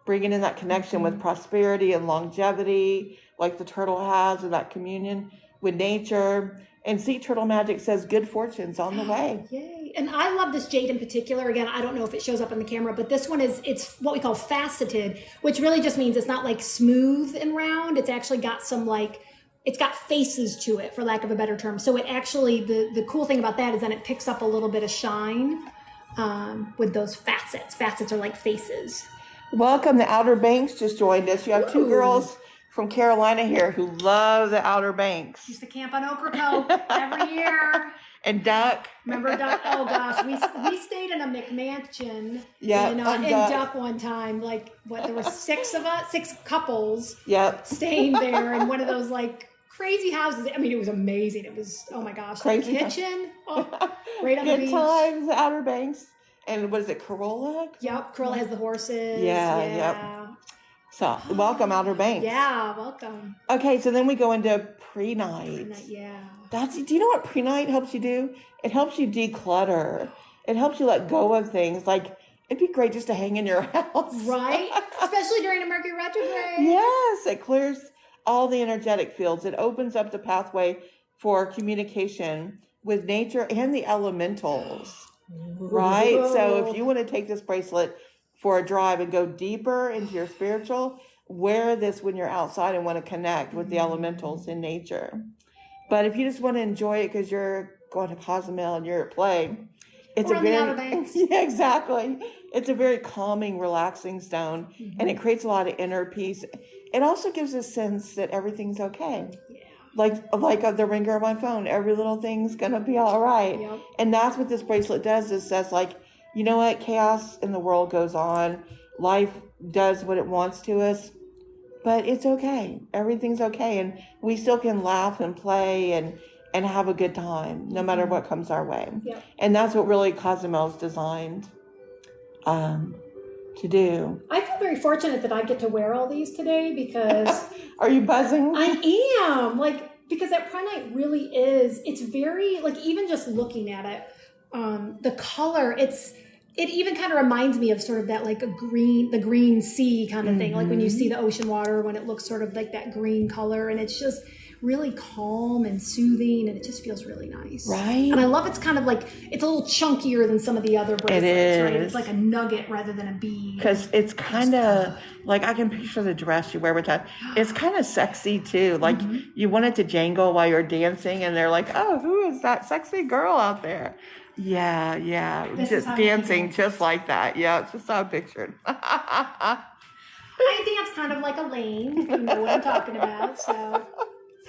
Bringing in that connection with prosperity and longevity like the turtle has and that communion with nature. And sea turtle magic says good fortune's on the way. Yay. And I love this jade in particular. Again, I don't know if it shows up on the camera, but this one it's what we call faceted, which really just means it's not like smooth and round. It's actually got some it's got faces to it, for lack of a better term. So it actually, the cool thing about that is that it picks up a little bit of shine with those facets. Facets are like faces. Welcome, the Outer Banks just joined us. You have two girls from Carolina here who love the Outer Banks. Used to camp on Ocracoke every year. And Duck. Remember Duck? Oh gosh, we stayed in a McMansion in Duck one time. Like there were six couples staying there in one of those like crazy houses. I mean, it was amazing. It was, oh my gosh, crazy the kitchen, right on the beach. Good times, the Outer Banks. And what is it, Corolla? Yep, Corolla has the horses. Yep. So, welcome, Outer Banks. Yeah, welcome. Okay, so then we go into pre-night. Yeah. Do you know what pre-night helps you do? It helps you declutter. It helps you let go of things. Like, it'd be great just to hang in your house. Right? Especially during a Mercury retrograde. Yes, it clears all the energetic fields. It opens up the pathway for communication with nature and the elementals. Right? So if you want to take this bracelet for a drive and go deeper into your spiritual, wear this when you're outside and want to connect with the elementals in nature. But if you just want to enjoy it because you're going to Cozumel and you're at play, it's the Outer Banks. Yeah, exactly. It's a very calming, relaxing stone, and it creates a lot of inner peace. It also gives a sense that everything's okay. Yeah. Like the ringer of my phone, every little thing's gonna be all right. Yep. And that's what this bracelet does. It says like, you know what, chaos in the world goes on. Life does what it wants to us, but it's okay. Everything's okay, and we still can laugh and play and have a good time no matter what comes our way. Yep. And that's what really Cozumel's designed to do. I feel very fortunate that I get to wear all these today because Are you buzzing? I am, like, because that prehnite really is, it's very, like, even just looking at it, the color, it even kind of reminds me of sort of that, like, the green sea kind of thing, like when you see the ocean water, when it looks sort of like that green color, and it's just really calm and soothing, and it just feels really nice. Right. And I love it's kind of like, it's a little chunkier than some of the other bracelets, right? It's like a nugget rather than a bead. Because it's kind of, like, I can picture the dress you wear with that. It's kind of sexy, too. Like, you want it to jangle while you're dancing, and they're like, oh, who is that sexy girl out there? Yeah. Just dancing just like that. Yeah, it's just how I pictured. I dance kind of like a lane. You know what I'm talking about. So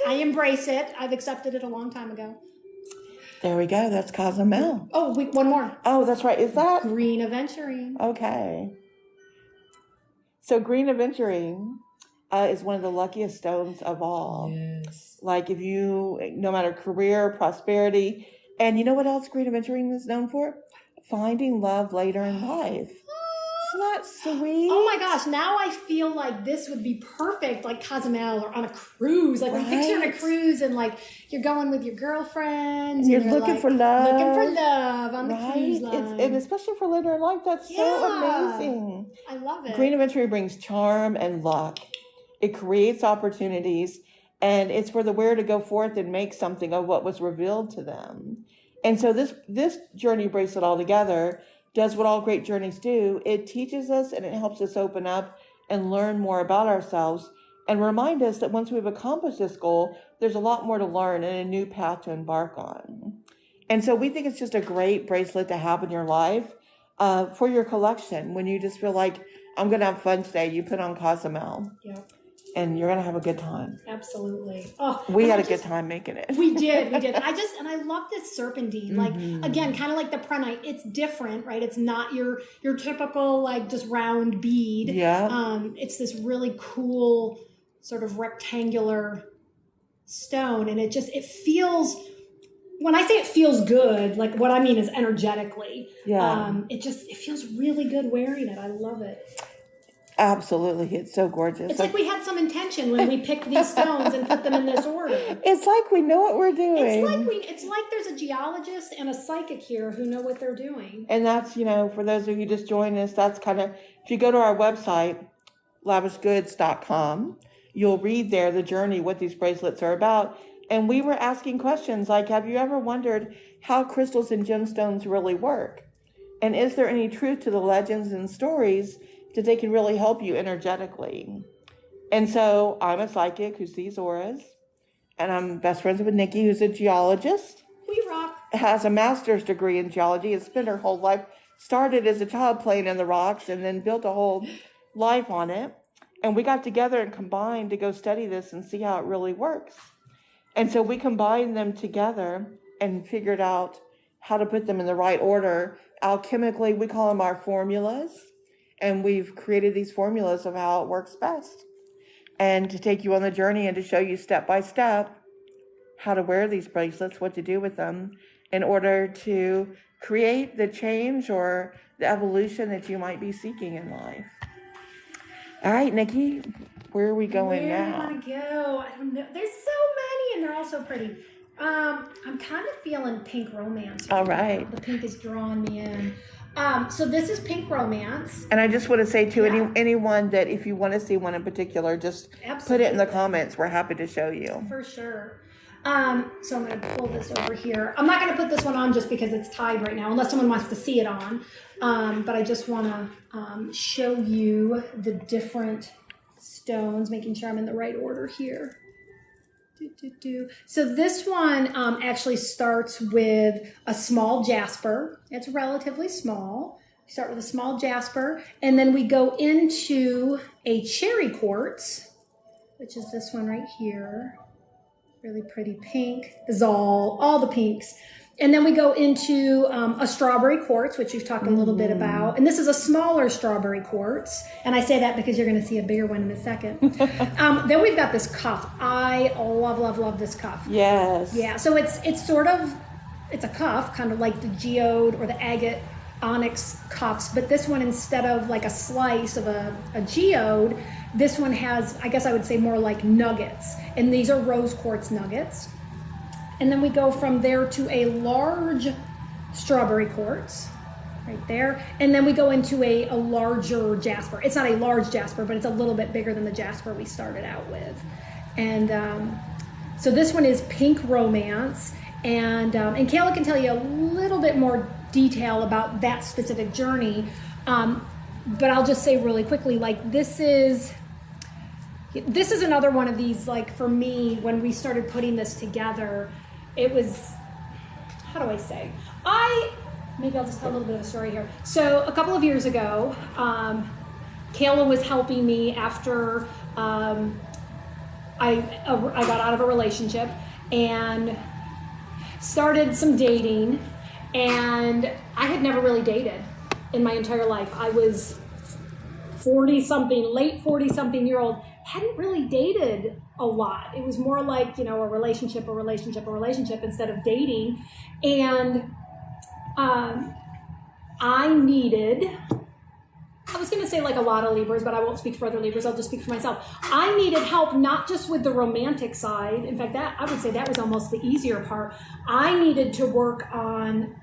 I embrace it. I've accepted it a long time ago. There we go. That's Cozumel. Oh, wait, one more. Oh, that's right. Is that? Green aventurine. Okay. So green aventurine is one of the luckiest stones of all. Yes. Like if you, no matter career, prosperity, and you know what else green aventurine is known for? Finding love later in life. Isn't that sweet? Oh my gosh, now I feel like this would be perfect, like Cozumel or on a cruise. Like, when you picture on a cruise and, like, you're going with your girlfriends. You're looking for love. Looking for love on the cruise line. And especially for later in life, that's so amazing. I love it. Green aventurine brings charm and luck. It creates opportunities, and it's for the wearer to go forth and make something of what was revealed to them. And so this journey bracelet altogether does what all great journeys do. It teaches us and it helps us open up and learn more about ourselves and remind us that once we've accomplished this goal, there's a lot more to learn and a new path to embark on. And so we think it's just a great bracelet to have in your life for your collection. When you just feel like, I'm going to have fun today, you put on Cozumel. Yep. And you're going to have a good time. Absolutely. Oh, we had a good time making it. We did. And I love this serpentine. Like, again, kind of like the prehnite. It's different, right? It's not your typical, like, just round bead. Yeah. It's this really cool sort of rectangular stone. And it feels, when I say it feels good, like, what I mean is energetically. Yeah. It feels really good wearing it. I love it. Absolutely. It's so gorgeous. It's like we had some intention when we picked these stones and put them in this order. It's like we know what we're doing. It's like there's a geologist and a psychic here who know what they're doing. And that's, for those of you just joined us, that's kind of, if you go to our website, lavishgoods.com, you'll read there the journey, what these bracelets are about. And we were asking questions like, have you ever wondered how crystals and gemstones really work? And is there any truth to the legends and stories that they can really help you energetically? And so I'm a psychic who sees auras, and I'm best friends with Nikki, who's a geologist. We rock. Has a master's degree in geology, has spent her whole life, started as a child playing in the rocks, and then built a whole life on it. And we got together and combined to go study this and see how it really works. And so we combined them together and figured out how to put them in the right order. Alchemically, we call them our formulas. And we've created these formulas of how it works best. And to take you on the journey and to show you step by step how to wear these bracelets, what to do with them in order to create the change or the evolution that you might be seeking in life. All right, Nikki, where are we going now? Where do you want to go? I don't know. There's so many, and they're all so pretty. I'm kind of feeling pink romance. All right. The pink is drawing me in. So this is pink romance. And I just want to say to anyone that if you want to see one in particular, just put it in the comments. We're happy to show you. For sure. So I'm going to pull this over here. I'm not going to put this one on just because it's tied right now, unless someone wants to see it on. But I just want to show you the different stones, making sure I'm in the right order here. So this one actually starts with a small jasper. It's relatively small. We start with a small jasper, and then we go into a cherry quartz, which is this one right here. Really pretty pink. This is all the pinks. And then we go into a strawberry quartz, which you've talked a little bit about. And this is a smaller strawberry quartz. And I say that because you're going to see a bigger one in a second. Then we've got this cuff. I love this cuff. Yes. Yeah, so it's a cuff, kind of like the geode or the agate onyx cuffs, but this one, instead of like a slice of a geode, this one has, I guess I would say, more like nuggets. And these are rose quartz nuggets. And then we go from there to a large strawberry quartz right there. And then we go into a larger jasper. It's not a large jasper, but it's a little bit bigger than the jasper we started out with. And so this one is Pink Romance. And Kayla can tell you a little bit more detail about that specific journey. But I'll just say really quickly, like this is another one of these, like for me, when we started putting this together, it was, how do I say? Maybe I'll just tell a little bit of a story here. So a couple of years ago, Kayla was helping me after I got out of a relationship and started some dating, and I had never really dated in my entire life. I was 40-something, late 40-something-year-old, hadn't really dated a lot. It was more like, a relationship instead of dating. And I was going to say like a lot of Libras, but I won't speak for other Libras. I'll just speak for myself. I needed help, not just with the romantic side. In fact, I would say that was almost the easier part. I needed to work on,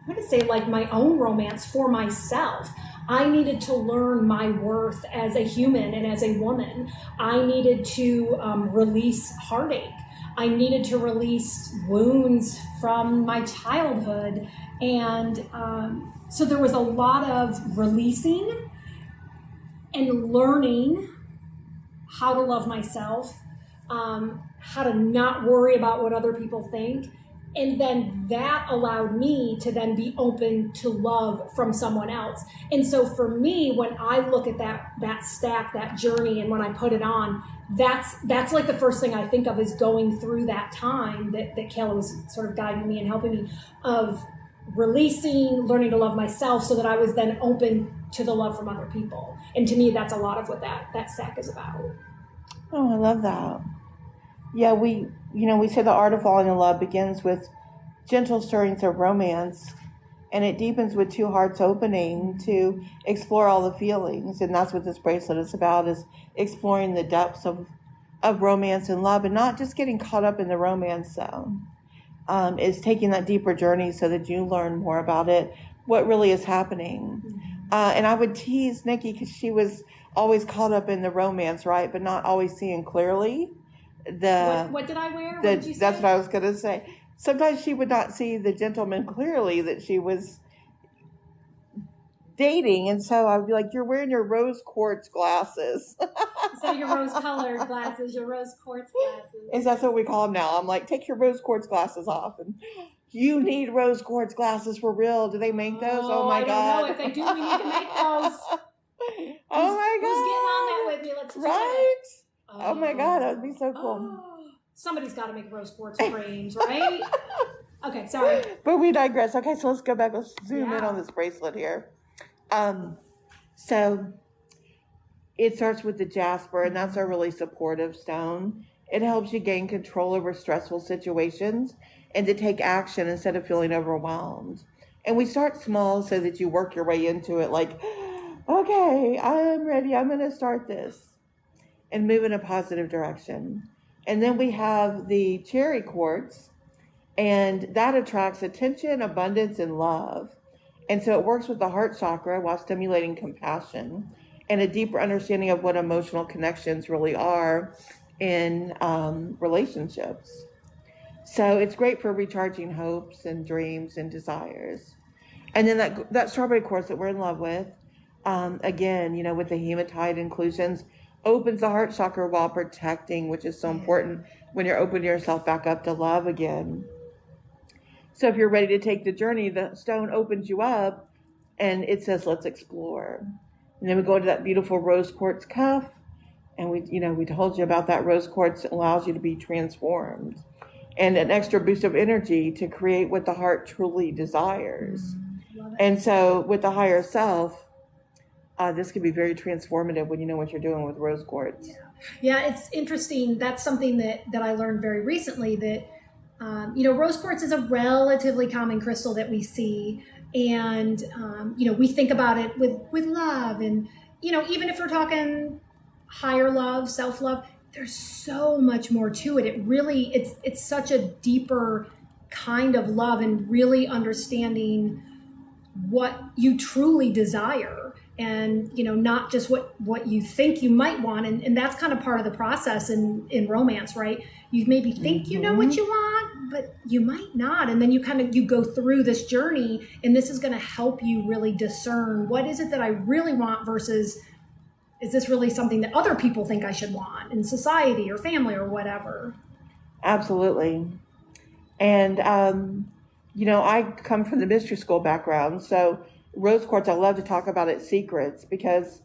I'm going to say like my own romance for myself. I needed to learn my worth as a human and as a woman. I needed to release heartache. I needed to release wounds from my childhood. And so there was a lot of releasing and learning how to love myself, how to not worry about what other people think. And then that allowed me to then be open to love from someone else. And so for me, when I look at that stack, that journey, and when I put it on, that's like the first thing I think of is going through that time that Kayla was sort of guiding me and helping me, of releasing, learning to love myself, so that I was then open to the love from other people. And to me, that's a lot of what that stack is about. Oh, I love that. Yeah, we say the art of falling in love begins with gentle stirrings of romance, and it deepens with two hearts opening to explore all the feelings. And that's what this bracelet is about, is exploring the depths of romance and love, and not just getting caught up in the romance zone. Is taking that deeper journey so that you learn more about it, what really is happening. And I would tease Nikki because she was always caught up in the romance, right? But not always seeing clearly. What did I wear? What did you say? That's what I was going to say. Sometimes she would not see the gentleman clearly that she was dating. And so I would be like, you're wearing your rose quartz glasses. So your rose-colored glasses, your rose quartz glasses. And that's what we call them now. I'm like, take your rose quartz glasses off. And you need rose quartz glasses for real. Do they make those? Oh my God. I don't know. If they do, we need to make those. Oh my God. Who's getting on that with me? Let's do right? it. Oh my God, that would be so cool. Somebody's got to make rose quartz frames, right? Okay, sorry. But we digress. Okay, so let's go back. Let's zoom in on this bracelet here. So it starts with the jasper, and that's a really supportive stone. It helps you gain control over stressful situations and to take action instead of feeling overwhelmed. And we start small so that you work your way into it, like, okay, I'm ready. I'm going to start this and move in a positive direction. And then we have the cherry quartz, and that attracts attention, abundance, and love. And so it works with the heart chakra while stimulating compassion and a deeper understanding of what emotional connections really are in relationships. So it's great for recharging hopes and dreams and desires. And then that strawberry quartz that we're in love with, again, with the hematite inclusions, opens the heart chakra while protecting, which is so important when you're opening yourself back up to love again. So if you're ready to take the journey, the stone opens you up and it says, let's explore. And then we go to that beautiful rose quartz cuff, and we told you about that rose quartz. Allows you to be transformed and an extra boost of energy to create what the heart truly desires. And so with the higher self, this can be very transformative when you know what you're doing with rose quartz. Yeah, it's interesting. That's something that I learned very recently, that, rose quartz is a relatively common crystal that we see. And, we think about it with love. And, even if we're talking higher love, self-love, there's so much more to it. It really, it's such a deeper kind of love, and really understanding what you truly desire, and not just what you think you might want. And that's kind of part of the process in romance, right? You maybe think you know what you want, but you might not. And then you go through this journey, and this is going to help you really discern, what is it that I really want versus, is this really something that other people think I should want in society or family or whatever? Absolutely. And, I come from the mystery school background, so rose quartz, I love to talk about its secrets because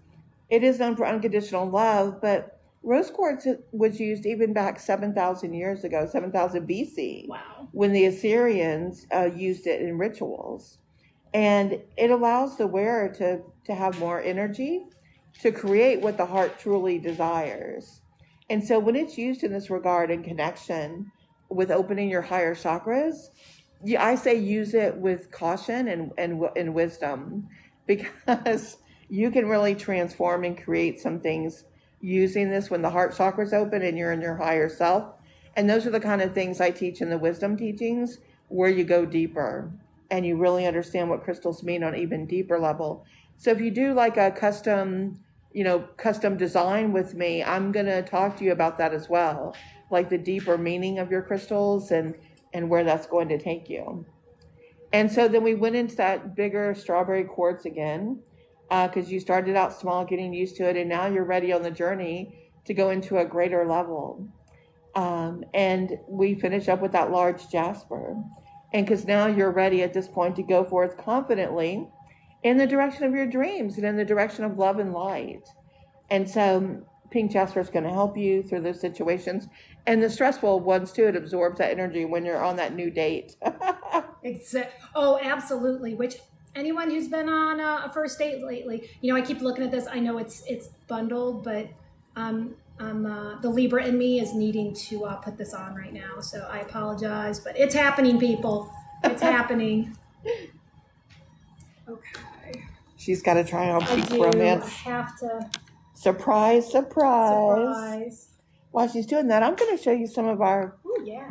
it is known for unconditional love, but rose quartz was used even back 7,000 years ago, 7,000 BC. Wow. When the Assyrians used it in rituals. And it allows the wearer to have more energy, to create what the heart truly desires. And so when it's used in this regard in connection with opening your higher chakras, I say use it with caution and wisdom, because you can really transform and create some things using this when the heart chakra's open and you're in your higher self. And those are the kind of things I teach in the wisdom teachings, where you go deeper and you really understand what crystals mean on an even deeper level. So if you do like a custom design with me, I'm going to talk to you about that as well, like the deeper meaning of your crystals and where that's going to take you. And so then we went into that bigger strawberry quartz again, because you started out small, getting used to it, and now you're ready on the journey to go into a greater level. And we finish up with that large jasper. And because now you're ready at this point to go forth confidently in the direction of your dreams and in the direction of love and light. And so pink jasper is going to help you through those situations. And the stressful ones too, it absorbs that energy when you're on that new date. Oh, absolutely. Which anyone who's been on a first date lately, I keep looking at this. I know it's bundled, but the Libra in me is needing to put this on right now. So I apologize, but it's happening, people. It's happening. Okay. She's got to try on I Peak do. Romance. I have to. Surprise. Surprise. While she's doing that, I'm going to show you some of our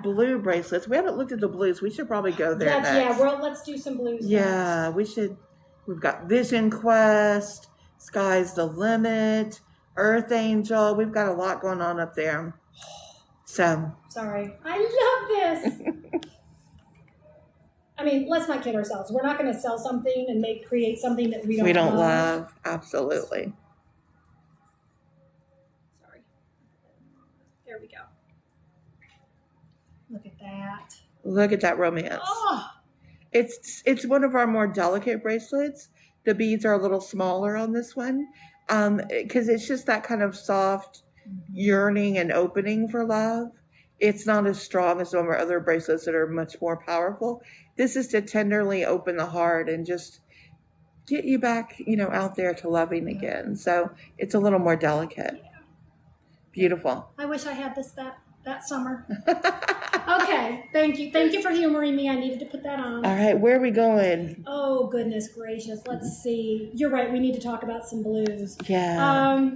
blue bracelets. We haven't looked at the blues. We should probably go there next. Yeah, let's do some blues. Yeah, next. we should. We've got Vision Quest, Sky's the Limit, Earth Angel. We've got a lot going on up there. So. Sorry. I love this. I mean, let's not kid ourselves. We're not going to sell something and create something that we don't love. Absolutely. Sorry. There we go. Look at that. Look at that romance. Oh. It's one of our more delicate bracelets. The beads are a little smaller on this one, because it's just that kind of soft yearning and opening for love. It's not as strong as some of our other bracelets that are much more powerful. This is to tenderly open the heart and just get you back, out there to loving again. So it's a little more delicate. Yeah. Beautiful. I wish I had this that summer. Okay, thank you. Thank you for humoring me. I needed to put that on. All right, where are we going? Oh, goodness gracious. Let's see. You're right. We need to talk about some blues. Yeah.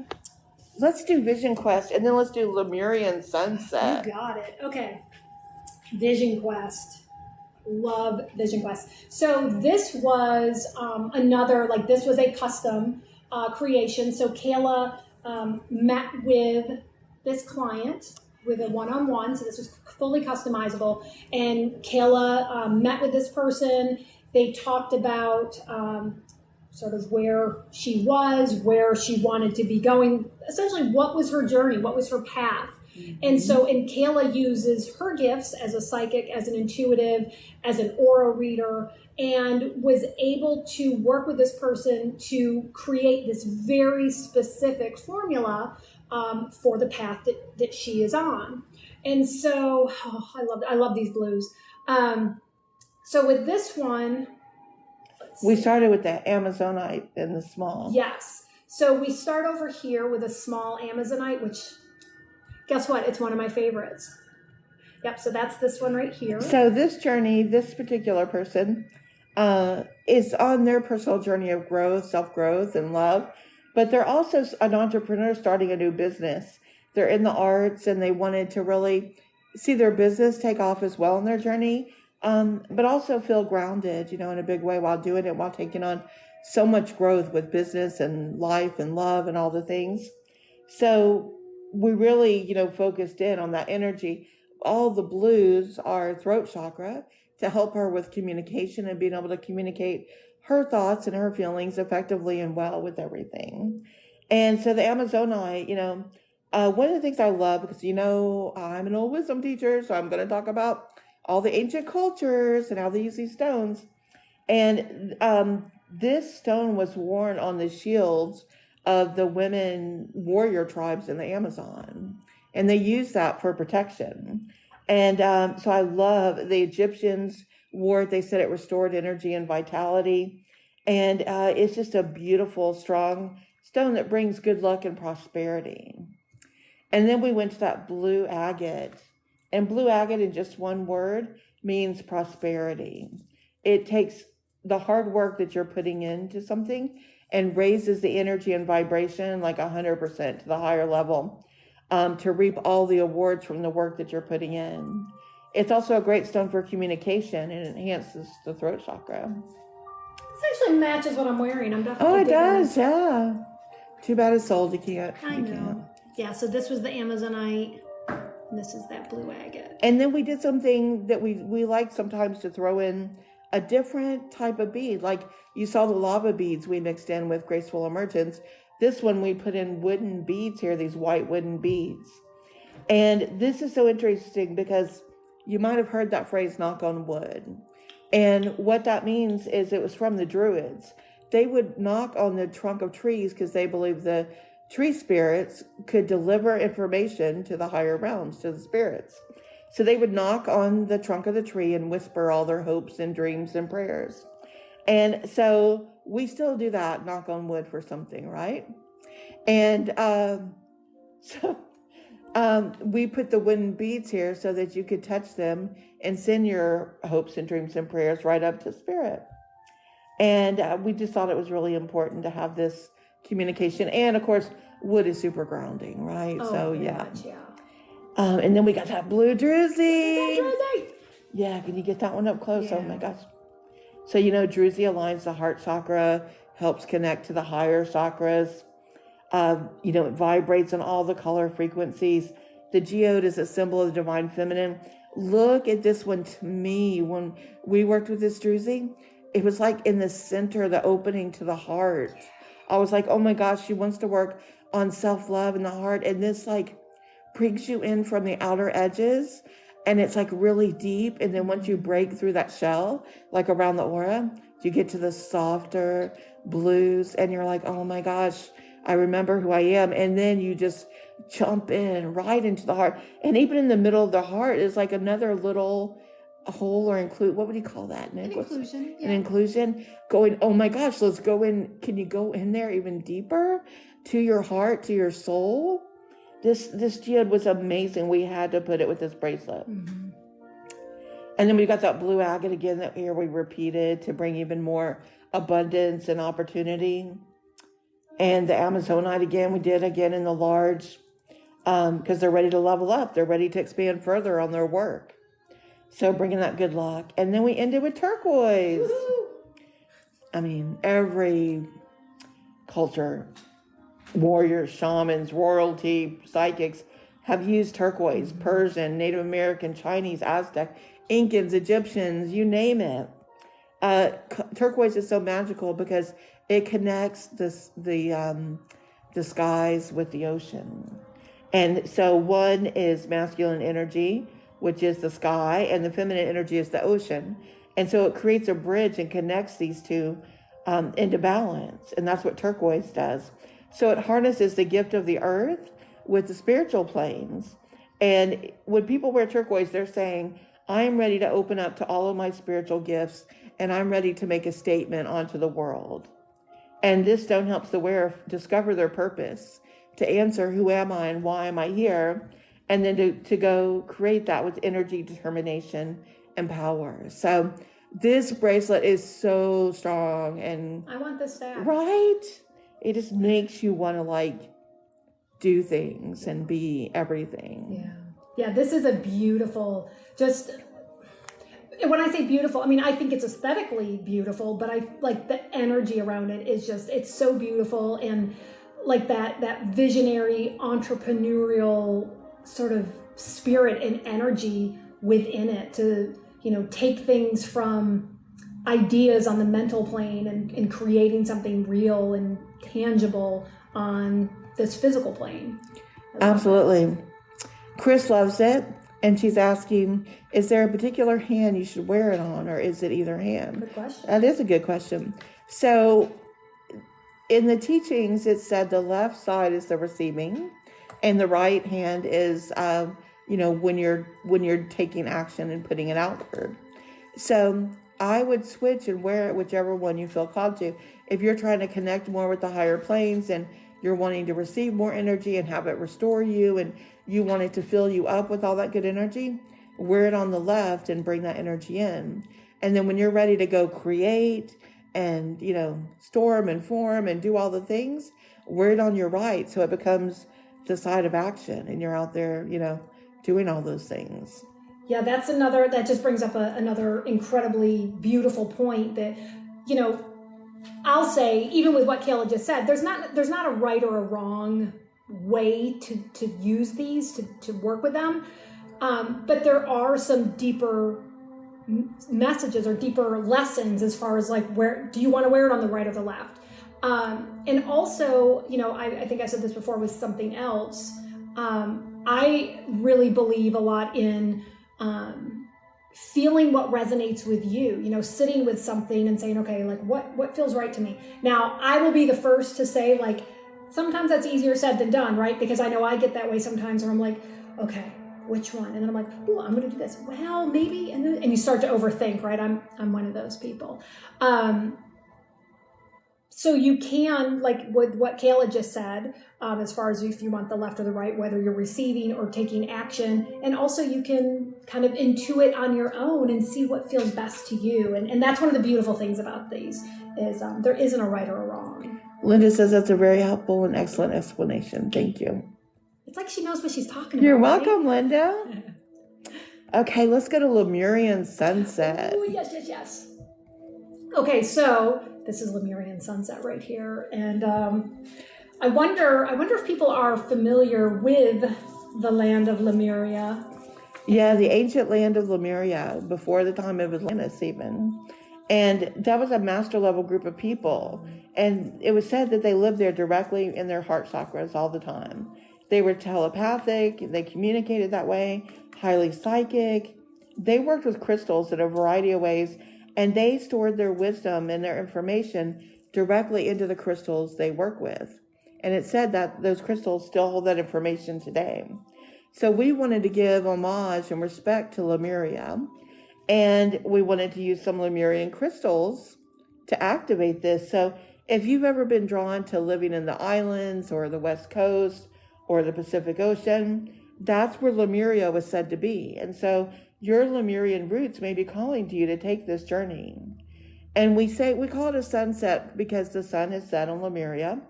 Let's do Vision Quest, and then let's do Lemurian Sunset. You got it. Okay. Vision Quest. Love Vision Quest. So this was this was a custom creation. So Kayla met with this client with a one-on-one. So this was fully customizable. And Kayla met with this person. They talked about sort of where she was, where she wanted to be going. Essentially, what was her journey? What was her path? And Kayla uses her gifts as a psychic, as an intuitive, as an aura reader, and was able to work with this person to create this very specific formula for the path that she is on. And so, I love these blues. So with this one, we started with the Amazonite and the small. Yes. So we start over here with a small Amazonite, which, guess what? It's one of my favorites. Yep, so that's this one right here. So this journey, this particular person, is on their personal journey of growth, self-growth, and love. But they're also an entrepreneur starting a new business. They're in the arts and they wanted to really see their business take off as well in their journey, but also feel grounded, in a big way while doing it, while taking on so much growth with business and life and love and all the things. So we really, focused in on that energy. All the blues are throat chakra to help her with communication and being able to communicate her thoughts and her feelings effectively and well with everything. And so the Amazonite, one of the things I love, because, I'm an old wisdom teacher, so I'm going to talk about all the ancient cultures and how they use these stones. And this stone was worn on the shields of the women warrior tribes in the Amazon. And they used that for protection. And so I love the Egyptians wore it. They said it restored energy and vitality. And it's just a beautiful, strong stone that brings good luck and prosperity. And then we went to that blue agate. And blue agate, in just one word, means prosperity. It takes the hard work that you're putting into something and raises the energy and vibration like 100% to the higher level, to reap all the awards from the work that you're putting in. It's also a great stone for communication and enhances the throat chakra. This actually matches what I'm wearing. I'm definitely Oh, it digging does, this. yeah. Too bad it's sold. You can't. I know. Yeah, so this was the Amazonite. And this is that blue agate. And then we did something that we like sometimes to throw in a different type of bead. Like you saw the lava beads we mixed in with Graceful Emergence. This one we put in wooden beads here, these white wooden beads. And this is so interesting because you might have heard that phrase, knock on wood. And what that means is it was from the Druids. They would knock on the trunk of trees because they believed the tree spirits could deliver information to the higher realms, to the spirits. So they would knock on the trunk of the tree and whisper all their hopes and dreams and prayers. And so we still do that, knock on wood for something, right? And we put the wooden beads here so that you could touch them and send your hopes and dreams and prayers right up to spirit. And we just thought it was really important to have this communication. And of course, wood is super grounding, right? Oh, so very yeah. much, yeah. And then we got that blue druzy. Druzy! Yeah, can you get that one up close? Yeah. Oh my gosh. So, druzy aligns the heart chakra, helps connect to the higher chakras. It vibrates on all the color frequencies. The geode is a symbol of the divine feminine. Look at this one. To me, when we worked with this druzy, it was like in the center, the opening to the heart. I was like, oh my gosh, she wants to work on self-love in the heart. And this like brings you in from the outer edges, and it's like really deep. And then once you break through that shell, like around the aura, you get to the softer blues, and you're like, oh my gosh, I remember who I am. And then you just jump in right into the heart. And even in the middle of the heart is like another little hole or include, what would you call that, Nick? An inclusion. An inclusion. Going, oh my gosh, let's go in. Can you go in there even deeper to your heart, to your soul? This geode was amazing. We had to put it with this bracelet. Mm-hmm. And then we got that blue agate again that here we repeated to bring even more abundance and opportunity. And the Amazonite again, we did again in the large, because they're ready to level up. They're ready to expand further on their work. So bringing that good luck. And then we ended with turquoise. Woo-hoo! I mean, every culture, warriors, shamans, royalty, psychics have used turquoise. Mm-hmm. Persian, Native American, Chinese, Aztec, Incans, Egyptians, you name it. Turquoise is so magical because it connects the skies with the ocean. And so one is masculine energy, which is the sky, and the feminine energy is the ocean. And so it creates a bridge and connects these two into balance. And that's what turquoise does. So it harnesses the gift of the earth with the spiritual planes. And when people wear turquoise, they're saying, I'm ready to open up to all of my spiritual gifts, and I'm ready to make a statement onto the world. And this stone helps the wearer discover their purpose, to answer who am I and why am I here, and then to go create that with energy, determination, and power. So This bracelet is so strong, and I want this stack. right? It just makes you want to like do things and be everything. Yeah, this is a beautiful, just, when I say beautiful, I mean, I think it's aesthetically beautiful, but I like the energy around it is just, it's so beautiful. And like that visionary entrepreneurial sort of spirit and energy within it to, take things from ideas on the mental plane and creating something real and tangible on this physical plane. Absolutely. Chris loves it, and she's asking, is there a particular hand you should wear it on, or is it either hand? Good question. That is a good question. So in the teachings, it said the left side is the receiving, and the right hand is, when you're taking action and putting it outward. So I would switch and wear it whichever one you feel called to. If you're trying to connect more with the higher planes and you're wanting to receive more energy and have it restore you, and you want it to fill you up with all that good energy, wear it on the left and bring that energy in. And then when you're ready to go create and, storm and form and do all the things, wear it on your right so it becomes the side of action and you're out there, doing all those things. Yeah, that just brings up another incredibly beautiful point that, I'll say, even with what Kayla just said, there's not a right or a wrong way to use these, to work with them. But there are some deeper messages or deeper lessons as far as like, where do you want to wear it on the right or the left? And also, I think I said this before with something else. I really believe a lot in feeling what resonates with you, sitting with something and saying, okay, like what feels right to me. Now, I will be the first to say, like, sometimes that's easier said than done, right? Because I know I get that way sometimes where I'm like, okay, which one? And then I'm like, oh, I'm going to do this. Well, maybe. And you start to overthink, right? I'm one of those people. So you can, like with what Kayla just said, as far as if you want the left or the right, whether you're receiving or taking action. And also you can kind of intuit on your own and see what feels best to you. And that's one of the beautiful things about these is there isn't a right or a wrong. Linda says that's a very helpful and excellent explanation. Thank you. It's like she knows what she's talking You're about. welcome, right? Linda. Okay, let's go to Lemurian Sunset. Oh, yes. Okay, so this is Lemurian Sunset right here. And I wonder if people are familiar with the land of Lemuria. Yeah, the ancient land of Lemuria, before the time of Atlantis even. And that was a master level group of people. And it was said that they lived there directly in their heart chakras all the time. They were telepathic, they communicated that way, highly psychic. They worked with crystals in a variety of ways, and they stored their wisdom and their information directly into the crystals they work with. And it said that those crystals still hold that information today. So we wanted to give homage and respect to Lemuria, and we wanted to use some Lemurian crystals to activate this. So if you've ever been drawn to living in the islands or the West Coast or the Pacific Ocean, that's where Lemuria was said to be. And so your Lemurian roots may be calling to you to take this journey. And we call it a sunset because the sun has set on Lemuria.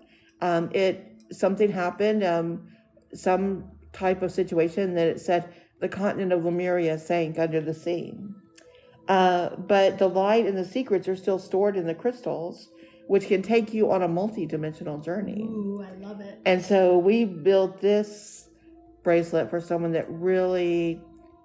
Something happened, some type of situation that it said the continent of Lemuria sank under the sea. But the light and the secrets are still stored in the crystals, which can take you on a multi-dimensional journey. Ooh, I love it. And so we built this bracelet for someone that really,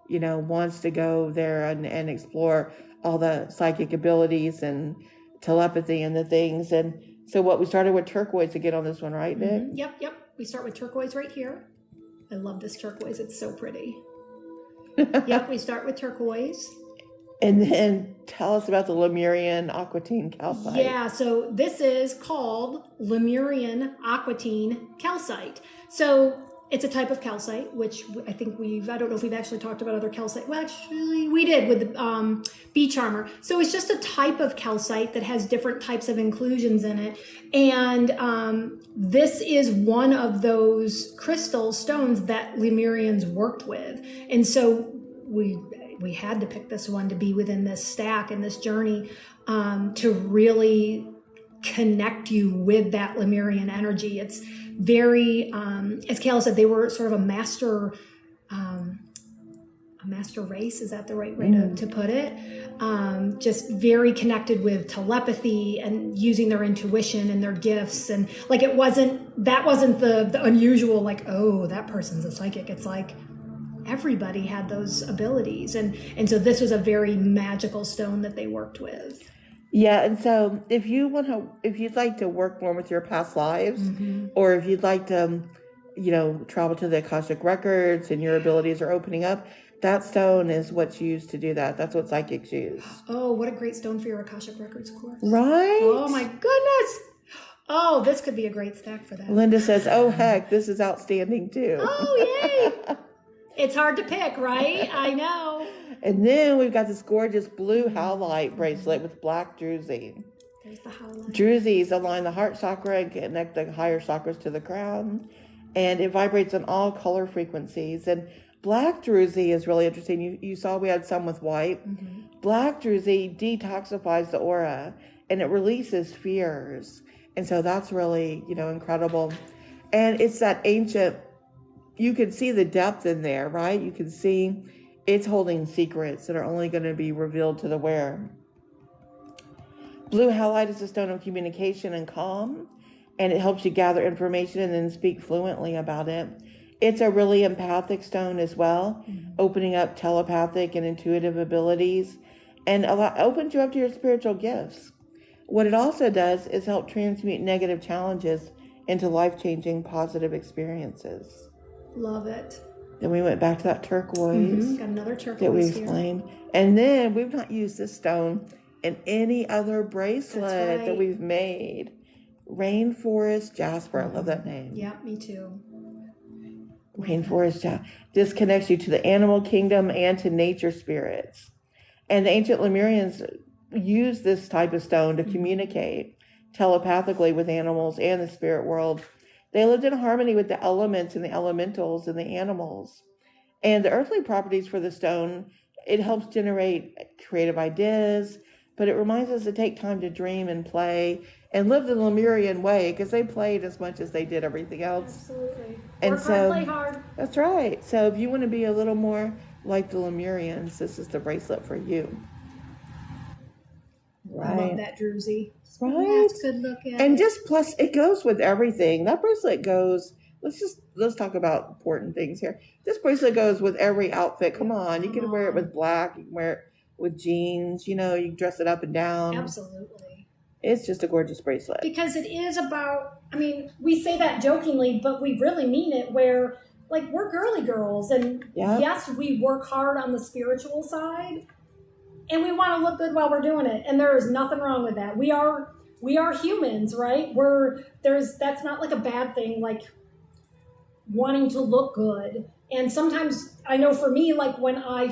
wants to go there and explore all the psychic abilities and telepathy and the things. And so we started with turquoise to get on this one, right, Nick? Mm-hmm. Yep. We start with turquoise right here. I love this turquoise. It's so pretty. Yep, we start with turquoise. And then tell us about the Lemurian aquatine calcite. Yeah, so this is called Lemurian aquatine calcite. So it's a type of calcite, which I think I don't know if we've actually talked about other calcite. Well, actually, we did with the beach armor. So it's just a type of calcite that has different types of inclusions in it. And this is one of those crystal stones that Lemurians worked with. And so we had to pick this one to be within this stack and this journey, to really connect you with that Lemurian energy. It's very, as Kayla said, they were sort of a master race. Is that the right way to put it? Just very connected with telepathy and using their intuition and their gifts. And like, that wasn't the unusual, like, oh, that person's a psychic. It's like everybody had those abilities. And so this was a very magical stone that they worked with. Yeah, and so if you'd like to work more with your past lives, or if you'd like to, travel to the Akashic records and your abilities are opening up, that stone is what's used to do that. That's what psychics use. Oh, what a great stone for your Akashic records course. Right? Oh my goodness. Oh, this could be a great stack for that. Linda says, oh heck, this is outstanding too. Oh, yay. It's hard to pick, right? I know. And then we've got this gorgeous blue howlite bracelet with black druzy. There's the howlite. Druzes align the heart chakra and connect the higher chakras to the crown. And it vibrates on all color frequencies. And black druzy is really interesting. You saw we had some with white. Black druzy detoxifies the aura and it releases fears. And so that's really, incredible. And it's that ancient, you can see the depth in there, right? You can see it's holding secrets that are only going to be revealed to the wearer. Blue howlite is a stone of communication and calm, and it helps you gather information and then speak fluently about it. It's a really empathic stone as well, opening up telepathic and intuitive abilities, and opens you up to your spiritual gifts. What it also does is help transmute negative challenges into life-changing positive experiences. Love it. Then we went back to that turquoise. Got another turquoise that we explained. Here. And then we've not used this stone in any other bracelet that we've made. Rainforest Jasper. I love that name. Yeah, me too. Rainforest Jasper. This connects you to the animal kingdom and to nature spirits. And the ancient Lemurians used this type of stone to communicate telepathically with animals and the spirit world. They lived in harmony with the elements and the elementals and the animals. And the earthly properties for the stone, it helps generate creative ideas, but it reminds us to take time to dream and play and live the Lemurian way, because they played as much as they did everything else. Absolutely. And Work hard, play hard. That's right. So if you want to be a little more like the Lemurians, this is the bracelet for you. Right. I love that druzy. Right. That's a good look at and it. Just plus it goes with everything. That bracelet goes, let's talk about important things here. This bracelet goes with every outfit. Come on. You can wear it with black, you can wear it with jeans, you can dress it up and down. Absolutely. It's just a gorgeous bracelet. Because it is about, we say that jokingly, but we really mean it, where like we're girly girls, and yes, we work hard on the spiritual side. And we want to look good while we're doing it. And there is nothing wrong with that. We are humans, right? That's not like a bad thing, like wanting to look good. And sometimes I know for me, like when I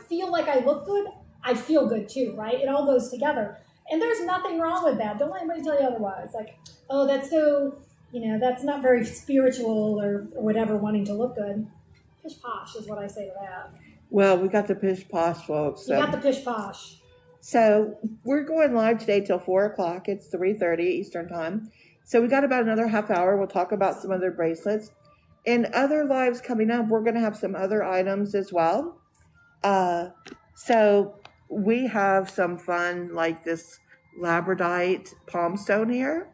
feel like I look good, I feel good too, right? It all goes together. And there's nothing wrong with that. Don't let anybody tell you otherwise. Like, oh, that's so, that's not very spiritual or whatever, wanting to look good. Pish posh is what I say to that. Well, we got the pish posh, folks. So. You got the pish posh. So we're going live today till 4:00. It's 3:30 Eastern time. So we got about another half hour. We'll talk about some other bracelets. In other lives coming up, we're going to have some other items as well. So we have some fun, like this labradorite palm stone here,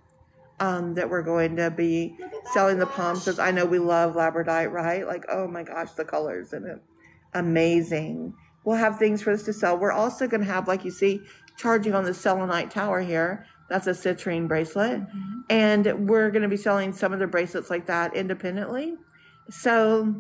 that we're going to be selling the palm stones. I know we love labradorite, right? Like, oh my gosh, the colors in it. Amazing. We'll have things for us to sell. We're also going to have, like you see, charging on the selenite tower here. That's a citrine bracelet. And we're going to be selling some of the bracelets like that independently. So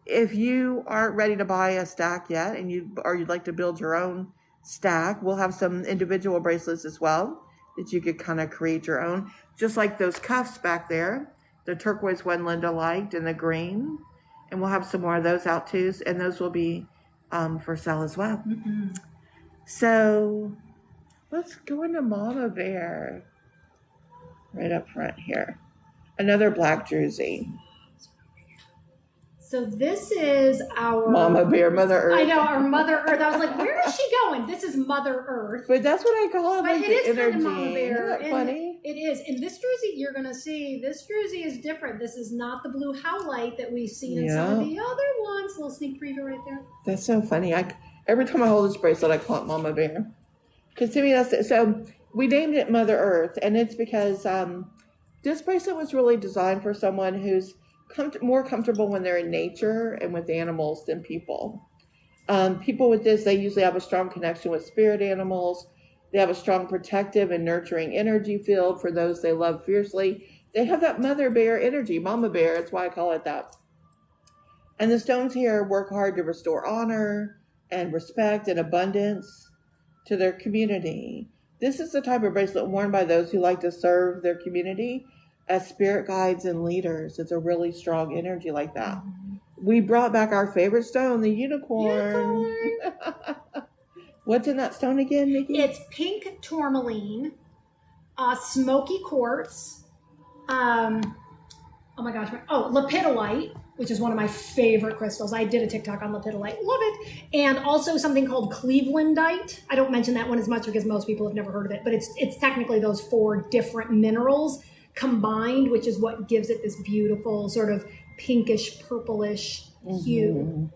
if you aren't ready to buy a stack yet, and you'd like to build your own stack, we'll have some individual bracelets as well that you could kind of create your own. Just like those cuffs back there, the turquoise one Linda liked, and the green. And we'll have some more of those out too, and those will be for sale as well. So let's go into Mama Bear right up front here. Another black druzy. So this is our Mama Bear, Mother Earth. I know, our Mother Earth. I was like, where is she going? This is Mother Earth. But that's what I call it. But Like it the is energy. kind of Mama Bear. Isn't that funny? It is. And this jersey, you're going to see, this jersey is different. This is not the blue howlite that we've seen in some of the other ones. A little sneak preview right there. That's so funny. Every time I hold this bracelet, I call it Mama Bear. Because to me, that's it. So we named it Mother Earth, and it's because this bracelet was really designed for someone who's more comfortable when they're in nature and with animals than people. People with this, they usually have a strong connection with spirit animals. They have a strong protective and nurturing energy field for those they love fiercely. They have that mother bear energy, Mama Bear. That's why I call it that. And the stones here work hard to restore honor and respect and abundance to their community. This is the type of bracelet worn by those who like to serve their community as spirit guides and leaders. It's a really strong energy like that. We brought back our favorite stone, the unicorn. What's in that stone again, Nikki? It's pink tourmaline, smoky quartz, lepidolite, which is one of my favorite crystals. I did a TikTok on lepidolite. Love it. And also something called Clevelandite. I don't mention that one as much because most people have never heard of it, but it's technically those 4 different minerals combined, which is what gives it this beautiful sort of pinkish, purplish hue.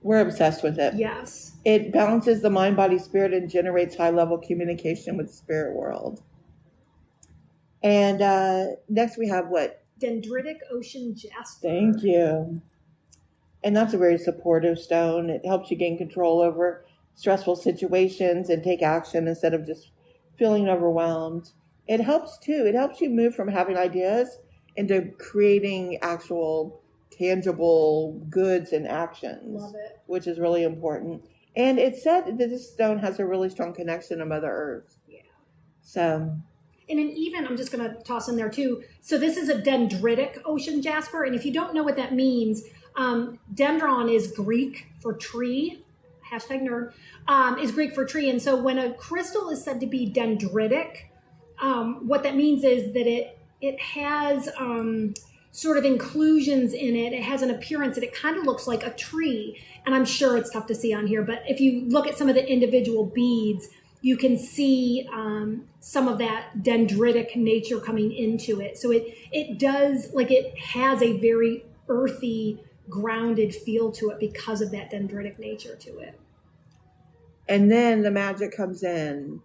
We're obsessed with it. Yes. It balances the mind, body, spirit, and generates high-level communication with the spirit world. And next we have what? Dendritic ocean jasper. Thank you. And that's a very supportive stone. It helps you gain control over stressful situations and take action instead of just feeling overwhelmed. It helps too. It helps you move from having ideas into creating actual tangible goods and actions. Love it. Which is really important. And it said that this stone has a really strong connection to Mother Earth. Yeah. So. And then even, I'm just going to toss in there too. So this is a dendritic ocean jasper. And if you don't know what that means, dendron is Greek for tree. #nerd, is Greek for tree. And so when a crystal is said to be dendritic, what that means is that it has sort of inclusions in it. It has an appearance that it kind of looks like a tree. And I'm sure it's tough to see on here, but if you look at some of the individual beads, you can see some of that dendritic nature coming into it. So it does, like, it has a very earthy, grounded feel to it because of that dendritic nature to it. And then the magic comes in.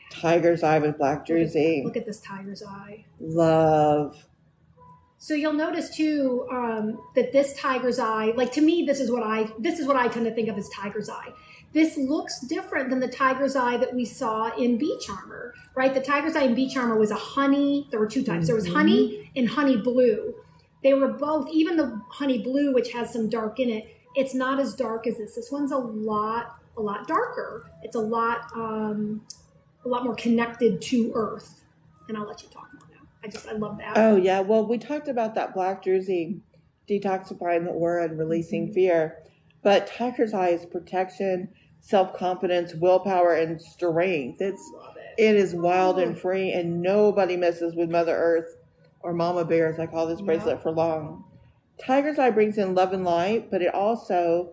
Tiger's eye with black jersey. Look at this tiger's eye. Love. So you'll notice too that this tiger's eye, like, to me, this is what I tend to think of as tiger's eye. This looks different than the tiger's eye that we saw in beach armor, right? The tiger's eye in beach armor was a honey. There were 2 types. There was honey and honey blue. They were both, even the honey blue, which has some dark in it, it's not as dark as this. This one's a lot darker. It's a lot more connected to earth. And I'll let you talk more now. I love that. Oh, yeah. Well, we talked about that black jersey detoxifying the aura and releasing fear. But tiger's eye is protection, self-confidence, willpower, and strength. It is wild and free, and nobody messes with Mother Earth or Mama Bear, as I call this bracelet, for long. Tiger's eye brings in love and light, but it also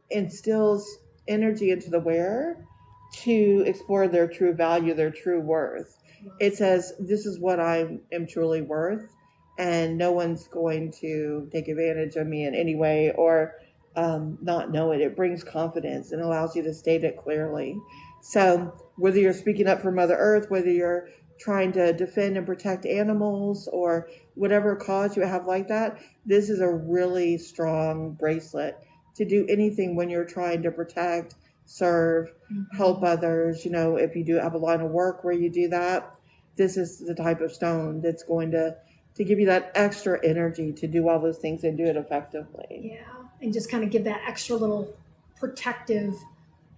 instills energy into the wearer to explore their true value, their true worth. It says, this is what I am truly worth, and no one's going to take advantage of me in any way or not know it. It brings confidence and allows you to state it clearly. So whether you're speaking up for Mother Earth, whether you're trying to defend and protect animals, or whatever cause you have like that, this is a really strong bracelet to do anything when you're trying to protect, serve, help others. You know, if you do have a line of work where you do that, this is the type of stone that's going to give you that extra energy to do all those things and do it effectively. Yeah, and just kind of give that extra little protective